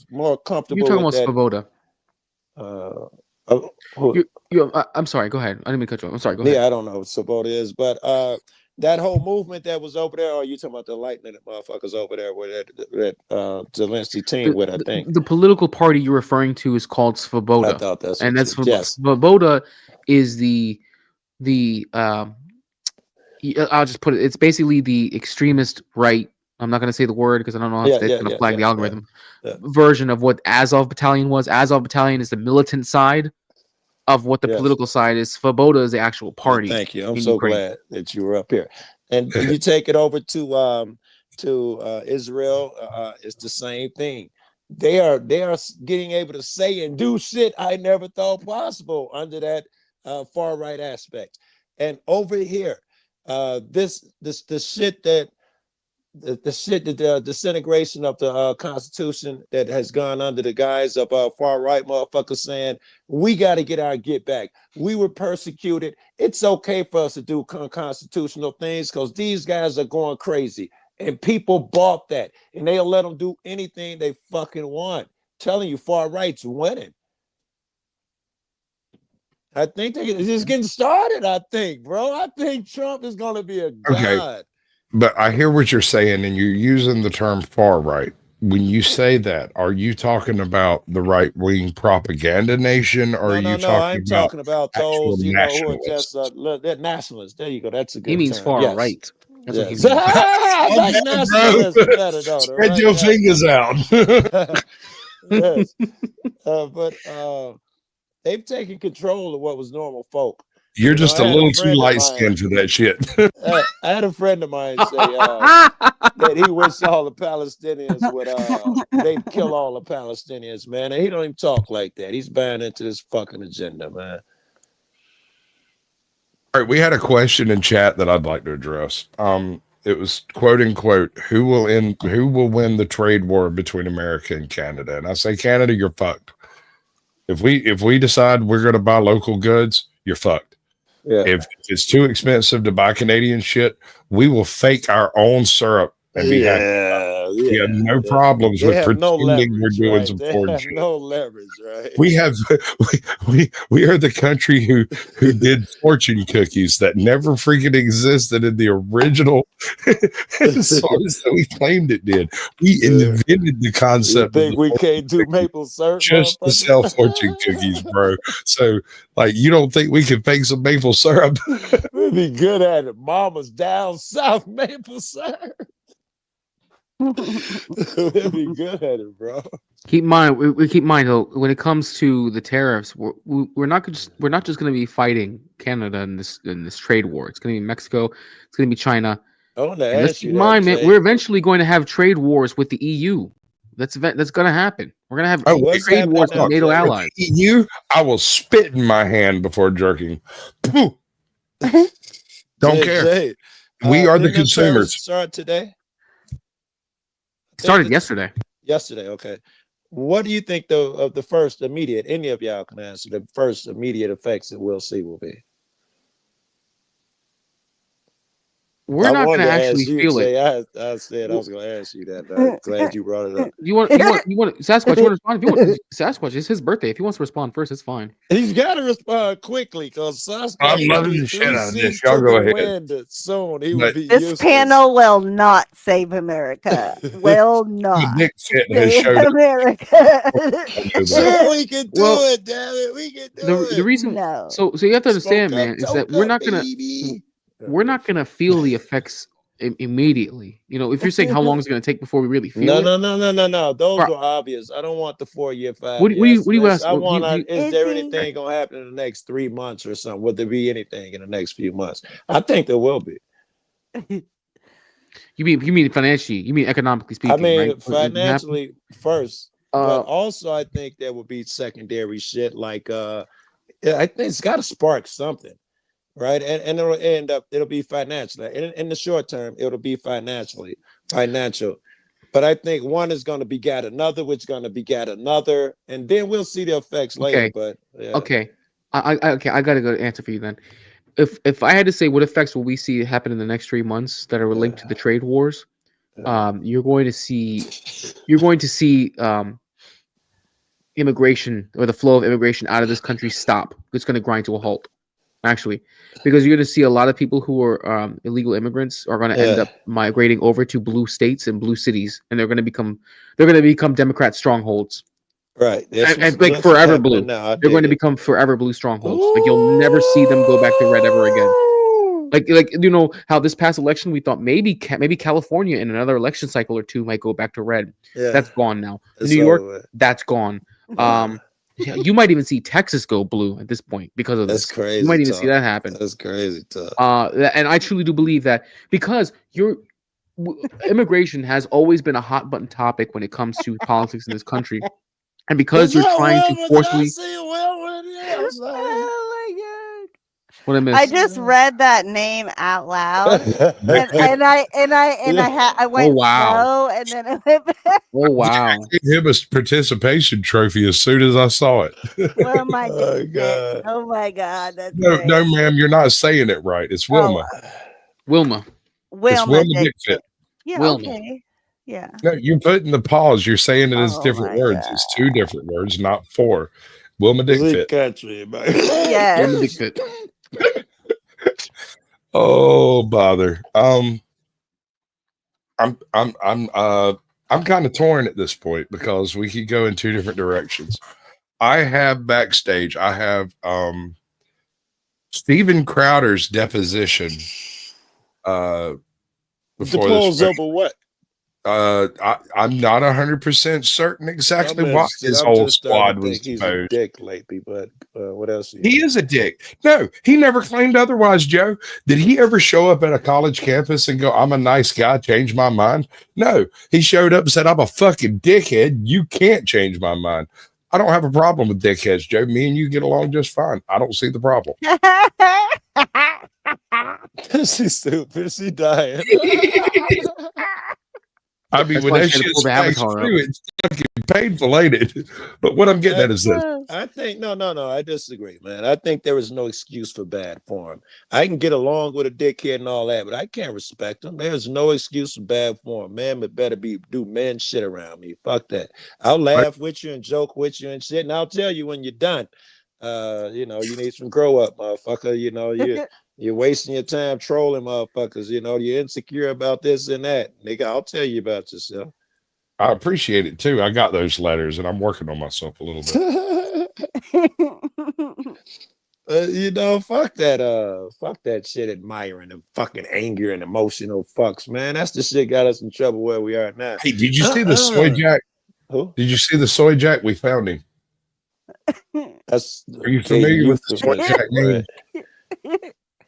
more comfortable. You're talking with about Svoboda. I'm sorry. Go ahead. I didn't mean to cut you off. I'm sorry. Go ahead. Yeah, I don't know what Svoboda is, but that whole movement that was over there, or you talking about the lightning motherfuckers over there with that Zelensky team with, I think. The political party you're referring to is called Svoboda. I thought that's and that's yes. Svoboda is the I'll just put it. It's basically the extremist right. I'm not going to say the word because I don't know if it's going to flag the algorithm. Version of what Azov Battalion was. Azov Battalion is the militant side of what the political side is. Svoboda is the actual party. Thank you. I'm so glad that you were up here. And you take it over to Israel. It's the same thing. They are getting able to say and do shit I never thought possible under that far right aspect. And over here, the shit that the disintegration of the Constitution that has gone under the guise of far right motherfuckers saying we got to get our get back. We were persecuted. It's okay for us to do constitutional things because these guys are going crazy, and people bought that, and they'll let them do anything they fucking want. Telling you, far right's winning. I think it's just getting started. I think, bro. I think Trump is going to be a god. Okay. But I hear what you're saying, and you're using the term far right. When you say that, are you talking about the right wing propaganda nation, or are you talking about those, who are just nationalists? There you go. That's a good. He means term. far right. That's what he means. I like nationalist better though. Spread your fingers out. Yes, but they've taken control of what was normal folk. You're just a little too light skinned for that shit. I had a friend of mine say that he wished all the Palestinians would they'd kill all the Palestinians, man. And he don't even talk like that. He's buying into this fucking agenda, man. All right, we had a question in chat that I'd like to address. It was quote unquote, who will win the trade war between America and Canada? And I say, Canada, you're fucked. If we decide we're gonna buy local goods, you're fucked. Yeah. If it's too expensive to buy Canadian shit, we will fake our own syrup and be happy. We have no problems with pretending we're doing some foreign shit. No leverage, right? We are the country who did fortune cookies that never freaking existed in the original source that we claimed it did. We invented the concept. You think we can't do maple syrup just to sell fortune cookies, bro? So, like, you don't think we can fake some maple syrup? We'd be good at it. Mama's down south maple syrup. We'd be good at it, bro. Keep in mind, we keep in mind though, when it comes to the tariffs, we're not just going to be fighting Canada in this trade war. It's going to be Mexico. It's going to be China. I want to ask you, man, we're eventually going to have trade wars with the EU. That's going to happen. We're going to have trade wars with NATO allies. EU, I will spit in my hand before jerking. Don't care. We are the consumers. Start today. Started yesterday. Yesterday, okay. What do you think though of the first immediate? Any of y'all can answer the first immediate effects that we'll see will be. we're I not going wanted to to actually ask you, feel it. Jay. I said I was going to ask you that. I'm glad you brought it up. You want Sasquatch? You want to respond? If you want Sasquatch, it's his birthday. If he wants to respond first, it's fine. He's got to respond quickly because I'm Sasquatch will loving be the shit 3 out of this. seas Y'all to go the ahead. wind soon. He will But be This useless. panel will not save America. Will the not dick fit has save showed up. America. Sure, we can do Well, it. Damn it, we can do the it. reason, No. so you have to understand, Smoke man, up, is that toke up, baby. we're not gonna feel the effects immediately. You know, if you're saying how long is it gonna take before we really feel No, it, no, no, no, no, no. Those Bro, were obvious. I don't want the 4-year, what 5-year do you what do you estimates. ask? I What, want. Is Is there he? anything gonna happen in the next 3 months or something? Will there be anything in the next few months? I think there will be. you mean financially? You mean economically I speaking, right? mean, financially first, but Uh, also I think there will be secondary shit like I think it's got to spark something, right? And it'll end up it'll be financial. In the short term, it'll be financial. But I think one is going to begat another, which is going to begat another, and then we'll see the effects later. okay, But yeah, okay. Okay, I got a good answer for you then. If I had to say what effects will we see happen in the next 3 months that are linked to the trade wars, you're going to see immigration or the flow of immigration out of this country stop. It's going to grind to a halt, actually, because you're going to see a lot of people who are illegal immigrants are going to end up migrating over to blue states and blue cities, and they're going to become Democrat strongholds. right. And like forever blue. They're going to become forever blue strongholds. Like you'll never see them go back to red ever again. Like you know how this past election we thought maybe California in another election cycle or two might go back to red. Yeah, That's gone now. it's New York, over with. that's gone. You might even see Texas go blue at this point because of That's this. crazy. You might even see that happen. That's crazy talk. And I truly do believe that because immigration has always been a hot button topic when it comes to politics in this country, and because you're trying to forcefully. Oh my god! What I I missed? just read that name out loud, and I went wow. slow, and then I went back. Oh wow! I gave him a participation trophy as soon as I saw it. Well, my Oh goodness. God. Oh my god, that's No, great. no, ma'am, you're not saying it right. It's Wilma. Wilma. It's Wilma Wilma Dixit. Dixit. Yeah, Wilma. okay. Yeah. No, you're putting the pause. You're saying it as Oh different my words. god. It's 2 different words, not 4. Wilma Lee Dickfit. country, man. Yes. Wilma Dixit. Oh bother. I'm kind of torn at this point because we could go in 2 different directions. I have backstage. I have Steven Crowder's deposition. Before this over what? I'm not 100% certain exactly why his I'm whole just starting squad to was think he's a deposed. dick lately, but what else? He is a dick. No, he never claimed otherwise, Joe. Did he ever show up at a college campus and go, I'm a nice guy, change my mind? No, he showed up and said, I'm a fucking dickhead. You can't change my mind. I don't have a problem with dickheads, Joe. Me and you get along just fine. I don't see the problem. She's stupid. She dying. I mean, That's when why that she had to shit pull the smacks avatar through, it's fucking painful, ain't it? But what I'm getting at is this. I think no. I disagree, man. I think there is no excuse for bad form. I can get along with a dickhead and all that, but I can't respect him. There's no excuse for bad form. Man, but better do man shit around me. Fuck that. I'll laugh with you and joke with you and shit, and I'll tell you when you're done. You need some grow up, motherfucker. You're wasting your time trolling motherfuckers. You're insecure about this and that. Nigga, I'll tell you about yourself. I appreciate it too. I got those letters and I'm working on myself a little bit. Fuck that shit, admiring and fucking angry and emotional fucks, man. That's the shit got us in trouble where we are now. Hey, did you see the soy jack? Who? Did you see the soy jack? We found him. Are you familiar with the soy jack name?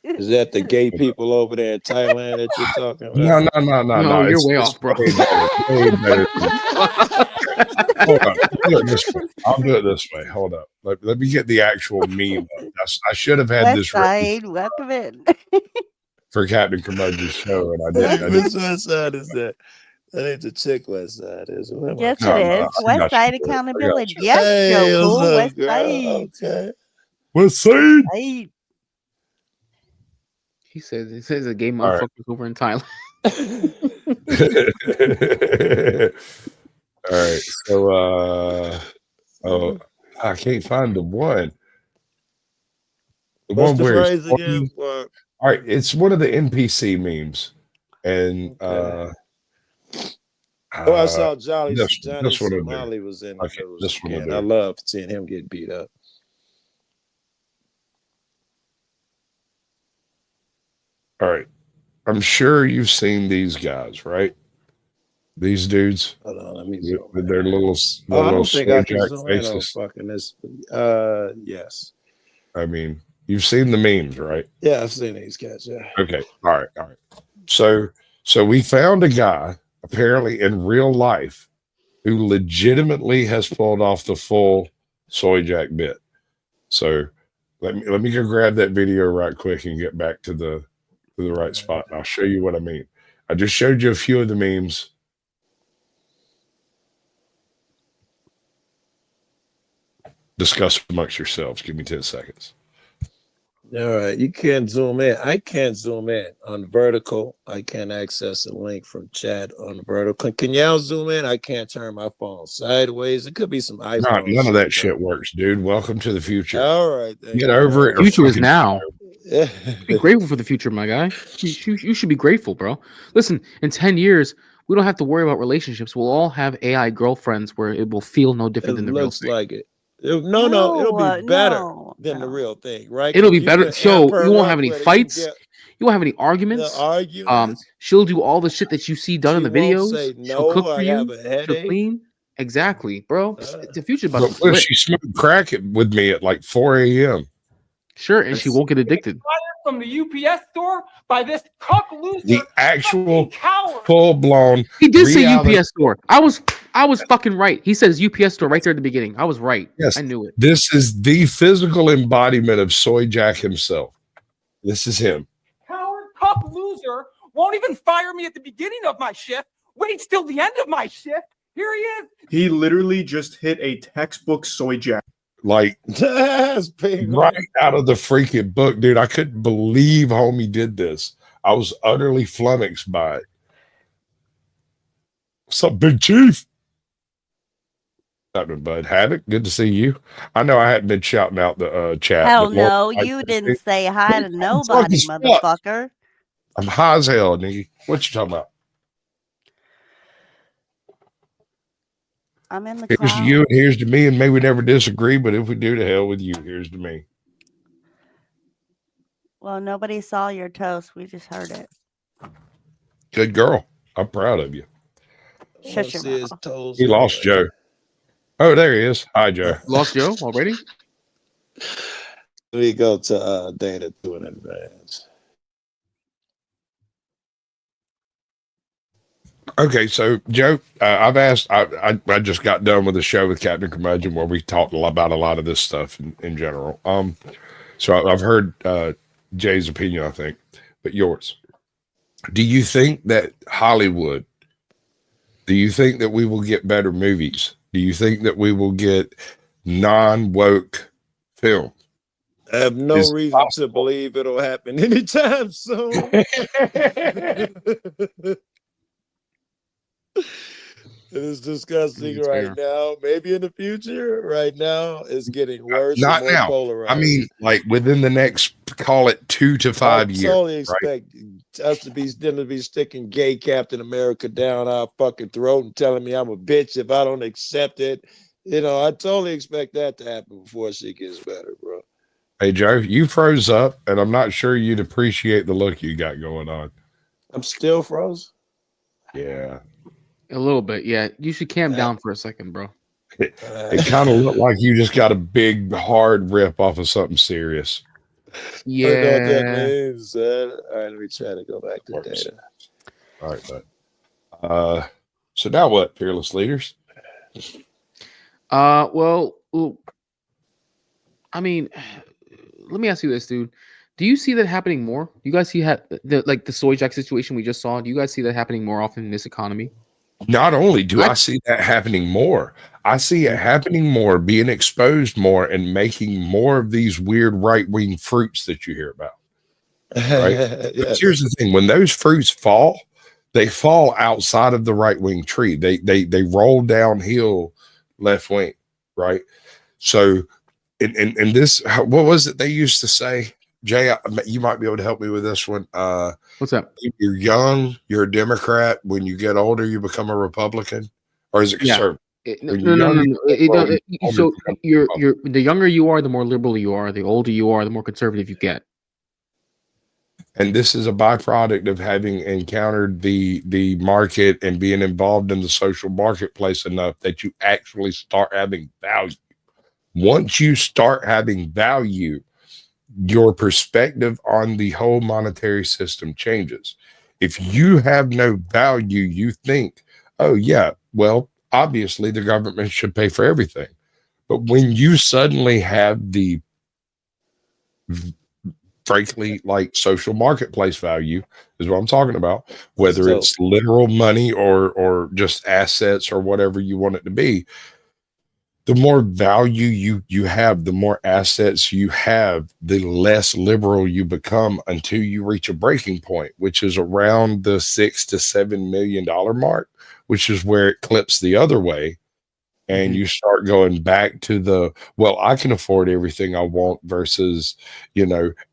Is that the gay people over there in Thailand that you're talking about? No, you're way off, bro. Way better. Hold on. I'll do it this way. Hold up. Let me get the actual meme up. I should have had this written. Welcome in. For Captain Curmudgeon's show, and I didn't. Which side is that? That ain't the chick West Side, is it? Yes, it is. West Side accountability. Yes, Joe Cool. West Side. Okay. West Side. He says a gay All right. motherfuckers over in Thailand. All right. So I can't find the one. The What's one the where it's phrase again? funny. All right, it's one of the NPC memes. And Okay. I saw Johnny this one will do. Somali was in the Okay, news this one will again. do. I love seeing him get beat up. All right. I'm sure you've seen these guys, right? These dudes. Hold on, let me zoom with in. their little I don't think I can jack zoom in on faces. fucking this. Yes. I mean, you've seen the memes, right? Yeah, I've seen these guys. Yeah. Okay. All right. So we found a guy apparently in real life who legitimately has pulled off the full soy jack bit. So let me go grab that video right quick and get back to the right spot. And I'll show you what I mean. I just showed you a few of the memes. Discuss amongst yourselves. Give me 10 seconds. All right. You can't zoom in. I can't zoom in on vertical. I can't access a link from chat on vertical. Can y'all zoom in? I can't turn my phone sideways. It could be some iPhone. None of that shit works, dude. Welcome to the future. All right. Get over it. The future is now. Be grateful for the future, my guy. You should be grateful, bro. Listen, in 10 years, we don't have to worry about relationships. We'll all have AI girlfriends where it will feel no different than the real thing. Like it. No, it'll be better than the real thing, right? It'll be better. So you won't have any fights. You won't have any arguments. She'll do all the shit that you see done in the videos. She'll cook for you. She'll clean. Exactly, bro. The future about to flip. She smoked crack with me at like 4 a.m. Sure, and she won't get addicted. From the UPS store by this cuck loser. The actual full-blown. He did say UPS store. I was fucking right. He says UPS store right there at the beginning. I was right. Yes, I knew it. This is the physical embodiment of Soy Jack himself. This is him. Coward cuck loser won't even fire me at the beginning of my shift. Waits till the end of my shift. Here he is. He literally just hit a textbook Soy Jack. Like right out of the freaking book, dude. I couldn't believe homie did this. I was utterly flummoxed by it. What's up, Big Chief? What's happening, bud? Havoc, good to see you. I know I hadn't been shouting out the chat. Hell no, you didn't say hi to nobody, motherfucker. I'm high as hell, nigga. What you talking about? I'm in the here's cloud. To you and here's to me, and may we never disagree, but if we do, to hell with you. Here's to me. Well, nobody saw your toast. We just heard it. Good girl. I'm proud of you. Shut your mouth. He lost Joe. Oh, there he is. Hi, Joe. Lost Joe already? Let me go to data to an advance. Okay, so Joe, I've asked. I just got done with a show with Captain Curmudgeon where we talked about a lot of this stuff in general. So I've heard Jay's opinion, I think, but yours. Do you think that Hollywood? Do you think that we will get better movies? Do you think that we will get non-woke film? I have no reason to believe it'll happen anytime soon. It is disgusting right now. Maybe in the future. Right now, it's getting worse. Not and more now. polarized. I mean, like within the next, call it 2 to 5 years. I totally expect us to be sticking gay Captain America down our fucking throat and telling me I'm a bitch if I don't accept it. You know, I totally expect that to happen before she gets better, bro. Hey, Joe, you froze up, and I'm not sure you'd appreciate the look you got going on. I'm still froze? Yeah. A little bit, yeah. You should calm down for a second, bro. It kind of looked like you just got a big, hard rip off of something serious. Yeah. I know what that means. All right, let me try to go back to data. All right, bud. So now what, fearless leaders? Well, I mean, let me ask you this, dude. Do you see that happening more? Do you guys see the Soy Jack situation we just saw? Do you guys see that happening more often in this economy? Not only do I see that happening more, I see it happening more, being exposed more, and making more of these weird right-wing fruits that you hear about. right? Because here's the thing: when those fruits fall, they fall outside of the right wing tree. They roll downhill left wing, right? So, in this, what was it they used to say? Jay, you might be able to help me with this one. What's that? When you're young, you're a Democrat. When you get older, you become a Republican, or is it conservative? So you're the younger you are, the more liberal you are. The older you are, the more conservative you get. And this is a byproduct of having encountered the market and being involved in the social marketplace enough that you actually start having value. Once you start having value, your perspective on the whole monetary system changes. If you have no value, you think, oh yeah, well, obviously the government should pay for everything. But when you suddenly have the frankly, like social marketplace value is what I'm talking about, whether it's literal money or just assets or whatever you want it to be, the more value you have, the more assets you have, the less liberal you become until you reach a breaking point, which is around the $6 to $7 million mark, which is where it clips the other way. And you start going back to the, well, I can afford everything I want versus,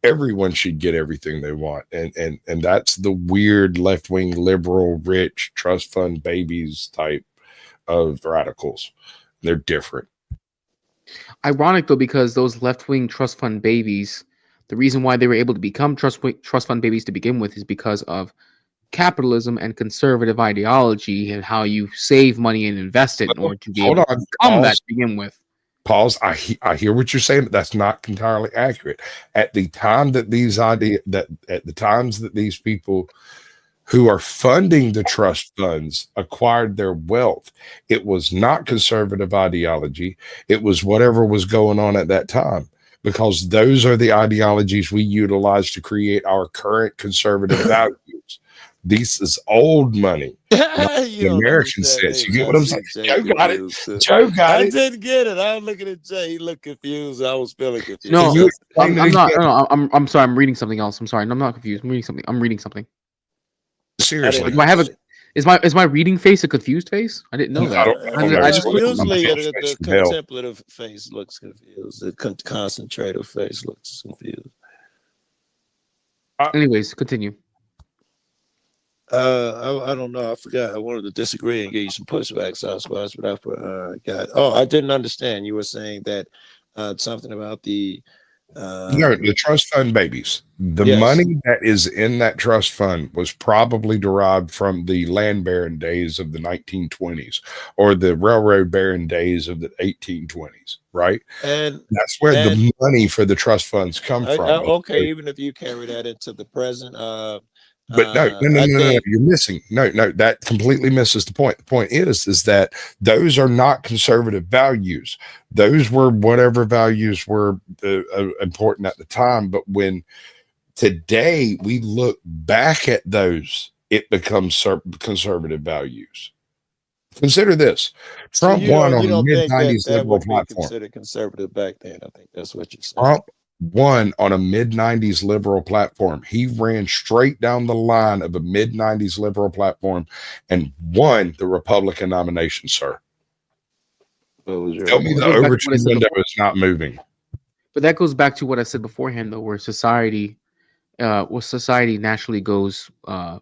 everyone should get everything they want. And that's the weird left-wing liberal, rich trust fund babies type of radicals. They're different. Ironic though, because those left-wing trust fund babies, the reason why they were able to become trust fund babies to begin with is because of capitalism and conservative ideology and how you save money and invest it in order to be able to become that to begin with. Pause. I hear what you're saying, but that's not entirely accurate. At the time that these people who are funding the trust funds acquired their wealth, it was not conservative ideology. It was whatever was going on at that time, because those are the ideologies we utilize to create our current conservative values. This is old money, not the American sense. You get what I'm saying? Joe got it. Joe got it. I didn't get it. I was looking at Jay. He looked confused. I was feeling confused. No, I'm not. No, I'm sorry. I'm reading something else. I'm sorry. No, I'm not confused. I'm reading something. Seriously, do I have a? Is my reading face a confused face? I didn't know that. I just usually the contemplative face looks confused. The concentrative face looks confused. Anyways, continue. I don't know. I forgot. I wanted to disagree and give you some pushback, Sasquatch, but I forgot. Oh, I didn't understand. You were saying that something about the the trust fund babies. The money that is in that trust fund was probably derived from the land baron days of the 1920s or the railroad baron days of the 1820s, right? And that's where the money for the trust funds come from. Okay, even if you carry that into the present, but no, you're missing. No, that completely misses the point. The point is that those are not conservative values. Those were whatever values were important at the time. But when today we look back at those, it becomes conservative values. Consider this: Trump won on a mid-90s liberal platform. Considered conservative back then. I think that's what you're saying. Trump won on a mid-90s liberal platform. He ran straight down the line of a mid-90s liberal platform and won the Republican nomination, sir. Tell me the overturn window is not moving. But that goes back to what I said beforehand, though, where society naturally goes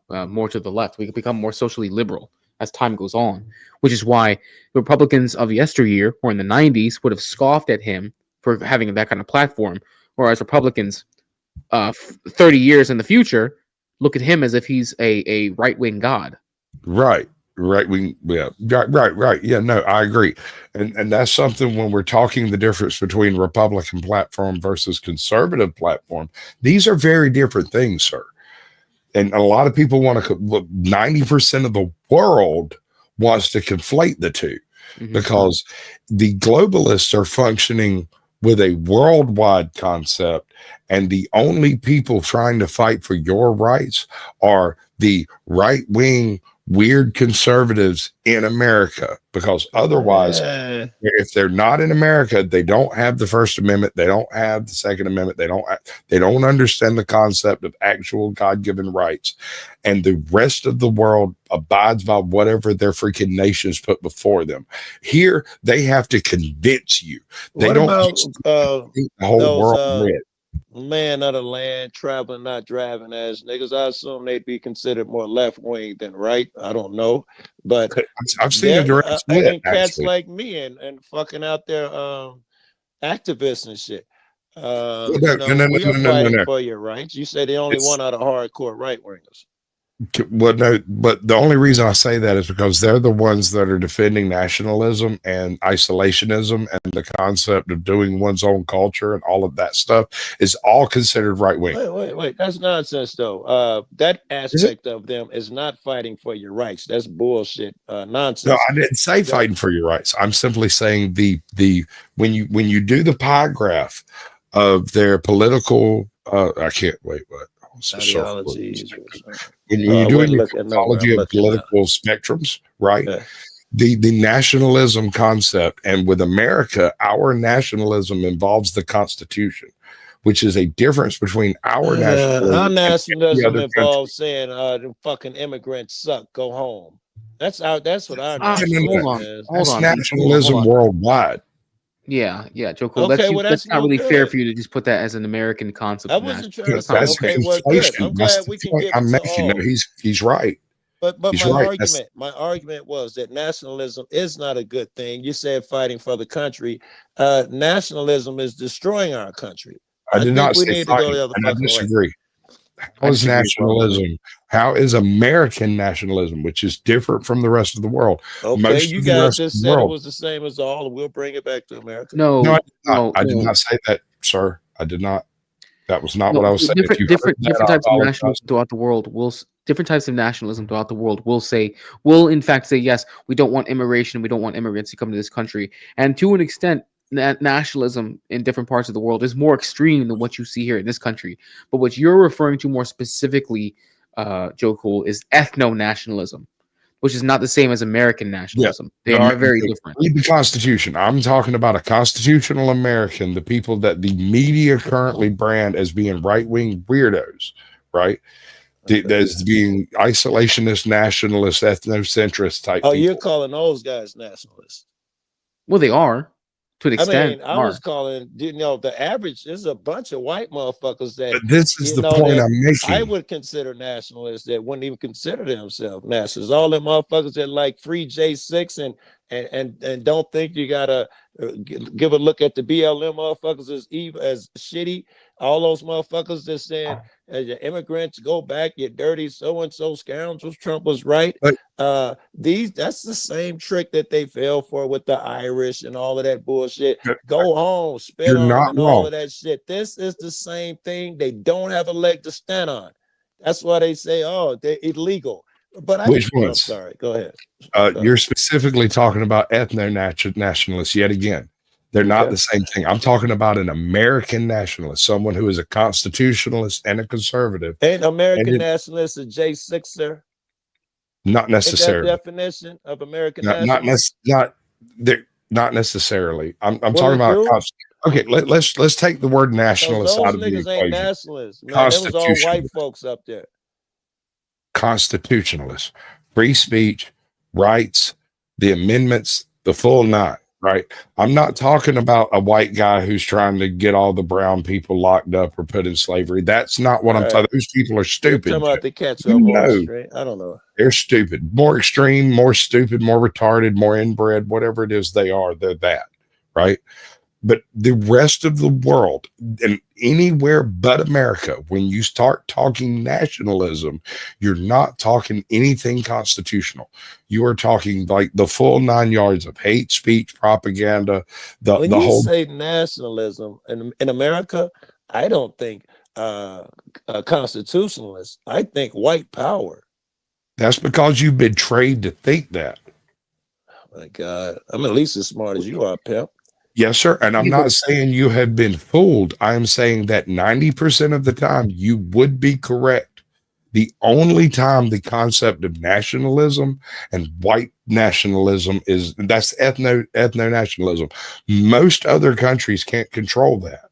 more to the left. We become more socially liberal as time goes on, which is why the Republicans of yesteryear, or in the 90s, would have scoffed at him for having that kind of platform. Whereas Republicans, 30 years in the future, look at him as if he's a right-wing god. Right wing, yeah, right. Yeah, no, I agree, and that's something when we're talking the difference between Republican platform versus conservative platform. These are very different things, sir. And a lot of people want to. 90% of the world wants to conflate the two, because the globalists are functioning with a worldwide concept, and the only people trying to fight for your rights are the right-wing weird conservatives in America, because otherwise, if they're not in America, they don't have the First Amendment, they don't have the Second Amendment, they don't understand the concept of actual God-given rights, and the rest of the world abides by whatever their freaking nations put before them. Here, they have to convince you. They What don't about the whole those world red. man of the land, traveling, not driving ass niggas? I assume they'd be considered more left wing than right. I don't know, but I've seen a direct split, and cats actually. like me and fucking out there activists and shit. No, We are fighting for your rights. You say the only one out of hardcore right wingers. Well, no, but the only reason I say that is because they're the ones that are defending nationalism and isolationism, and the concept of doing one's own culture and all of that stuff is all considered right wing. Wait. That's nonsense, though. That aspect of them is not fighting for your rights. That's bullshit. Nonsense. No, I didn't say fighting for your rights. I'm simply saying the when you do the pie graph of their political, I can't wait, but ideologies. When you're doing your psychology of political spectrums, right? Yeah. The nationalism concept, and with America, our nationalism involves the Constitution, which is a difference between our nationalism. Our nationalism involves saying the fucking immigrants suck, go home. That's what our nationalism is. Hold on. Nationalism worldwide. Yeah, Joe Cole. Okay, that's not really fair for you to just put that as an American concept. I wasn't trying to say, okay, well, good. I'm glad we can give it to all. He's right. But my argument was that nationalism is not a good thing. You said fighting for the country. Nationalism is destroying our country. I did not say fighting, and I disagree. How is nationalism? How is American nationalism, which is different from the rest of the world? Okay, you guys just said it was the same as all, and we'll bring it back to America. No, I did not say that, sir. I did not. That was not what I was saying. Different types of nationalism throughout the world will in fact say, yes, we don't want immigration, we don't want immigrants to come to this country, and to an extent, nationalism in different parts of the world is more extreme than what you see here in this country. But what you're referring to more specifically, Joe Cole, is ethno-nationalism, which is not the same as American nationalism. They are very different. Read the Constitution. I'm talking about a constitutional American, the people that the media currently brand as being right-wing weirdos, right? As being isolationist, nationalist, ethnocentrist type people. You're calling those guys nationalists? Well, they are. To an extent, I was calling, the average is a bunch of white motherfuckers that. But this is the point I'm making. I would consider nationalists that wouldn't even consider themselves nationalists. All them motherfuckers that like free J6 and don't think you gotta give a look at the BLM motherfuckers as evil, as shitty. All those motherfuckers that saying the immigrants go back, you dirty so and so scoundrels. Trump was right. That's the same trick that they fell for with the Irish and all of that bullshit. Go home, spit on them and all of that shit. This is the same thing. They don't have a leg to stand on. That's why they say, they're illegal. But which ones? I'm sorry. Go ahead. You're specifically talking about ethno-nationalists yet again. They're not the same thing. I'm talking about an American nationalist, someone who is a constitutionalist and a conservative. Ain't American nationalist a J6er? Not necessarily. That definition of American nationalist? Not necessarily. I'm talking about okay. Let's take the word nationalist out of the equation. Ain't nationalists. Man, it was all white folks up there. Constitutionalists, free speech, rights, the amendments, the full nine. Right. I'm not talking about a white guy who's trying to get all the brown people locked up or put in slavery. That's not what I'm talking. Those people are stupid. You're talking about the cats on Wall Street. I don't know. They're stupid, more extreme, more stupid, more retarded, more inbred, whatever it is they are. They're that. Right. But the rest of the world, and anywhere but America, when you start talking nationalism, you're not talking anything constitutional. You are talking like the full 9 yards of hate speech, propaganda. When you say nationalism in America, I don't think constitutionalists. I think white power. That's because you've been trained to think that. Oh my God, I'm at least as smart as you are, pimp. Yes, sir. And I'm not saying you have been fooled. I'm saying that 90% of the time you would be correct. The only time the concept of nationalism and white nationalism that's ethno-nationalism. Most other countries can't control that.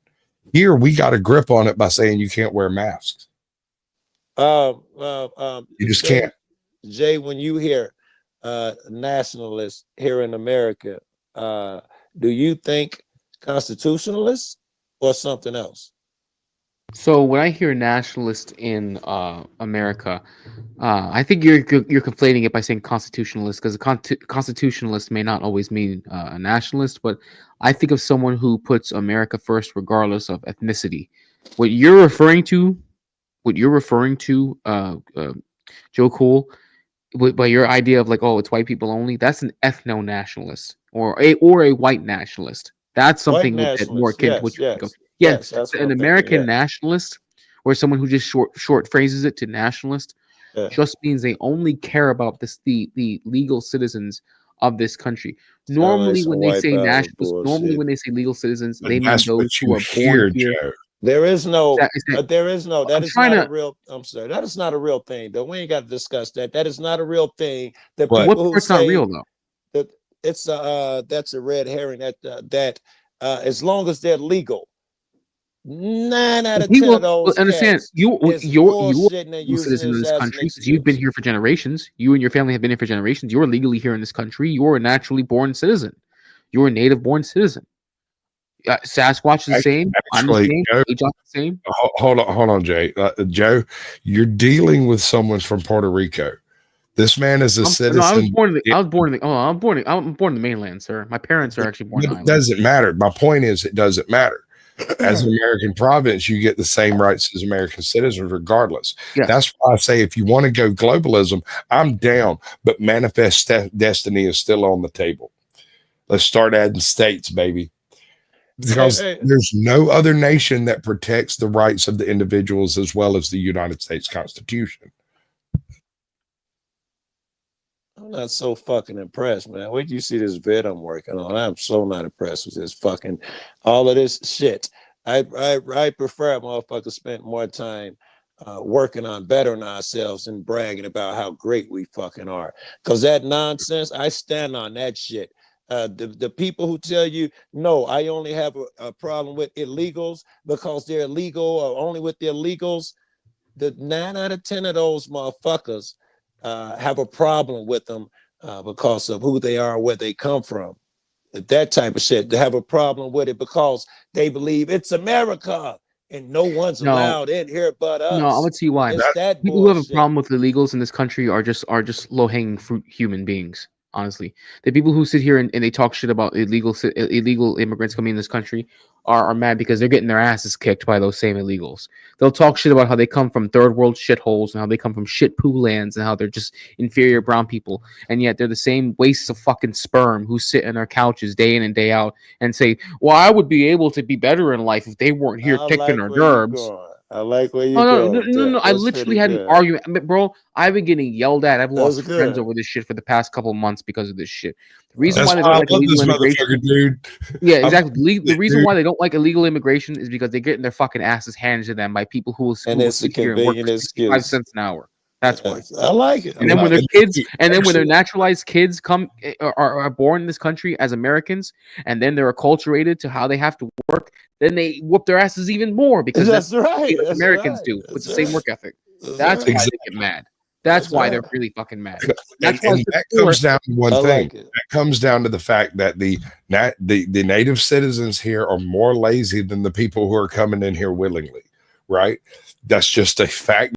Here, we got a grip on it by saying you can't wear masks. You just can't. Jay, when you hear nationalists here in America, do you think constitutionalists or something else? So when I hear nationalist in America, I think you're conflating it by saying constitutionalist, because a constitutionalist may not always mean a nationalist, but I think of someone who puts America first regardless of ethnicity. What you're referring to, Joe Cool, by your idea of like, oh, it's white people only, that's an ethno-nationalist or a white nationalist. That's something that more akin to what you think of. Yes, that's what an I'm American thinking, nationalist, or someone who just short phrases it to nationalist, just means they only care about the legal citizens of this country. Normally, when they say nationalists, when they say legal citizens, But they mean that's what those who you are born hear, here. Joe. There is no, that is not a real, I'm sorry, that is not a real thing, though. We ain't got to discuss that. That is not a real thing. The What? people who part's say not real though? that it's that's a red herring. That as long as they're legal, 9 out of 10 of those understand cats you is you're bullshitting and a using citizen of this this as an country because you've been excuse. here for generations. You and your family have been here for generations. You're legally here in this country. You're a naturally born citizen. You're a native born citizen. Sasquatch is the same. I'm the Actually, same. Joe, Ajon's the same. hold on, Jay. Joe, you're dealing with someone from Puerto Rico. This man is a citizen. No, I was born in the mainland, sir. My parents are actually born in the It island. doesn't matter. My point is, it doesn't matter. As an American province, you get the same rights as American citizens, regardless. Yes. That's why I say, if you want to go globalism, I'm down, but manifest destiny is still on the table. Let's start adding states, baby. Because there's no other nation that protects the rights of the individuals as well as the United States Constitution. I'm not so fucking impressed, man. Wait till you see this vid I'm working on. I'm so not impressed with this fucking all of this shit. I prefer motherfuckers spend more time working on bettering ourselves and bragging about how great we fucking are. Because that nonsense, I stand on that shit. The people who tell you, no, I only have a problem with illegals because they're illegal, or only with the illegals, the 9 out of 10 of those motherfuckers have a problem with them because of who they are, where they come from. That type of shit. They have a problem with it because they believe it's America and no one's allowed in here but us. No, I'm gonna tell you why. It's that people bullshit. who have a problem with illegals in this country are just low hanging fruit human beings. Honestly, the people who sit here and they talk shit about illegal immigrants coming in this country are mad because they're getting their asses kicked by those same illegals. They'll talk shit about how they come from third world shitholes and how they come from shit poo lands and how they're just inferior brown people, and yet they're the same wastes of fucking sperm who sit on their couches day in and day out and say, "Well, I would be able to be better in life if they weren't here kicking our gerbs." I like where you're going. No. I literally had an argument. I mean, bro, I've been getting yelled at. I've lost friends over this shit for the past couple of months because of this shit. The reason why they don't like illegal immigration, dude. Yeah, exactly. The reason why they don't like illegal immigration is because they're getting their fucking asses handed to them by people who will sit here and work for 65 cents an hour. That's why. I like it. And then when their kids, when their naturalized kids come are born in this country as Americans, and then they're acculturated to how they have to work, then they whoop their asses even more because that's right. What Americans do with the same work ethic. That's why they get mad. That's why they're really fucking mad. And that comes down to one thing. That comes down to the fact that the native citizens here are more lazy than the people who are coming in here willingly, right? That's just a fact.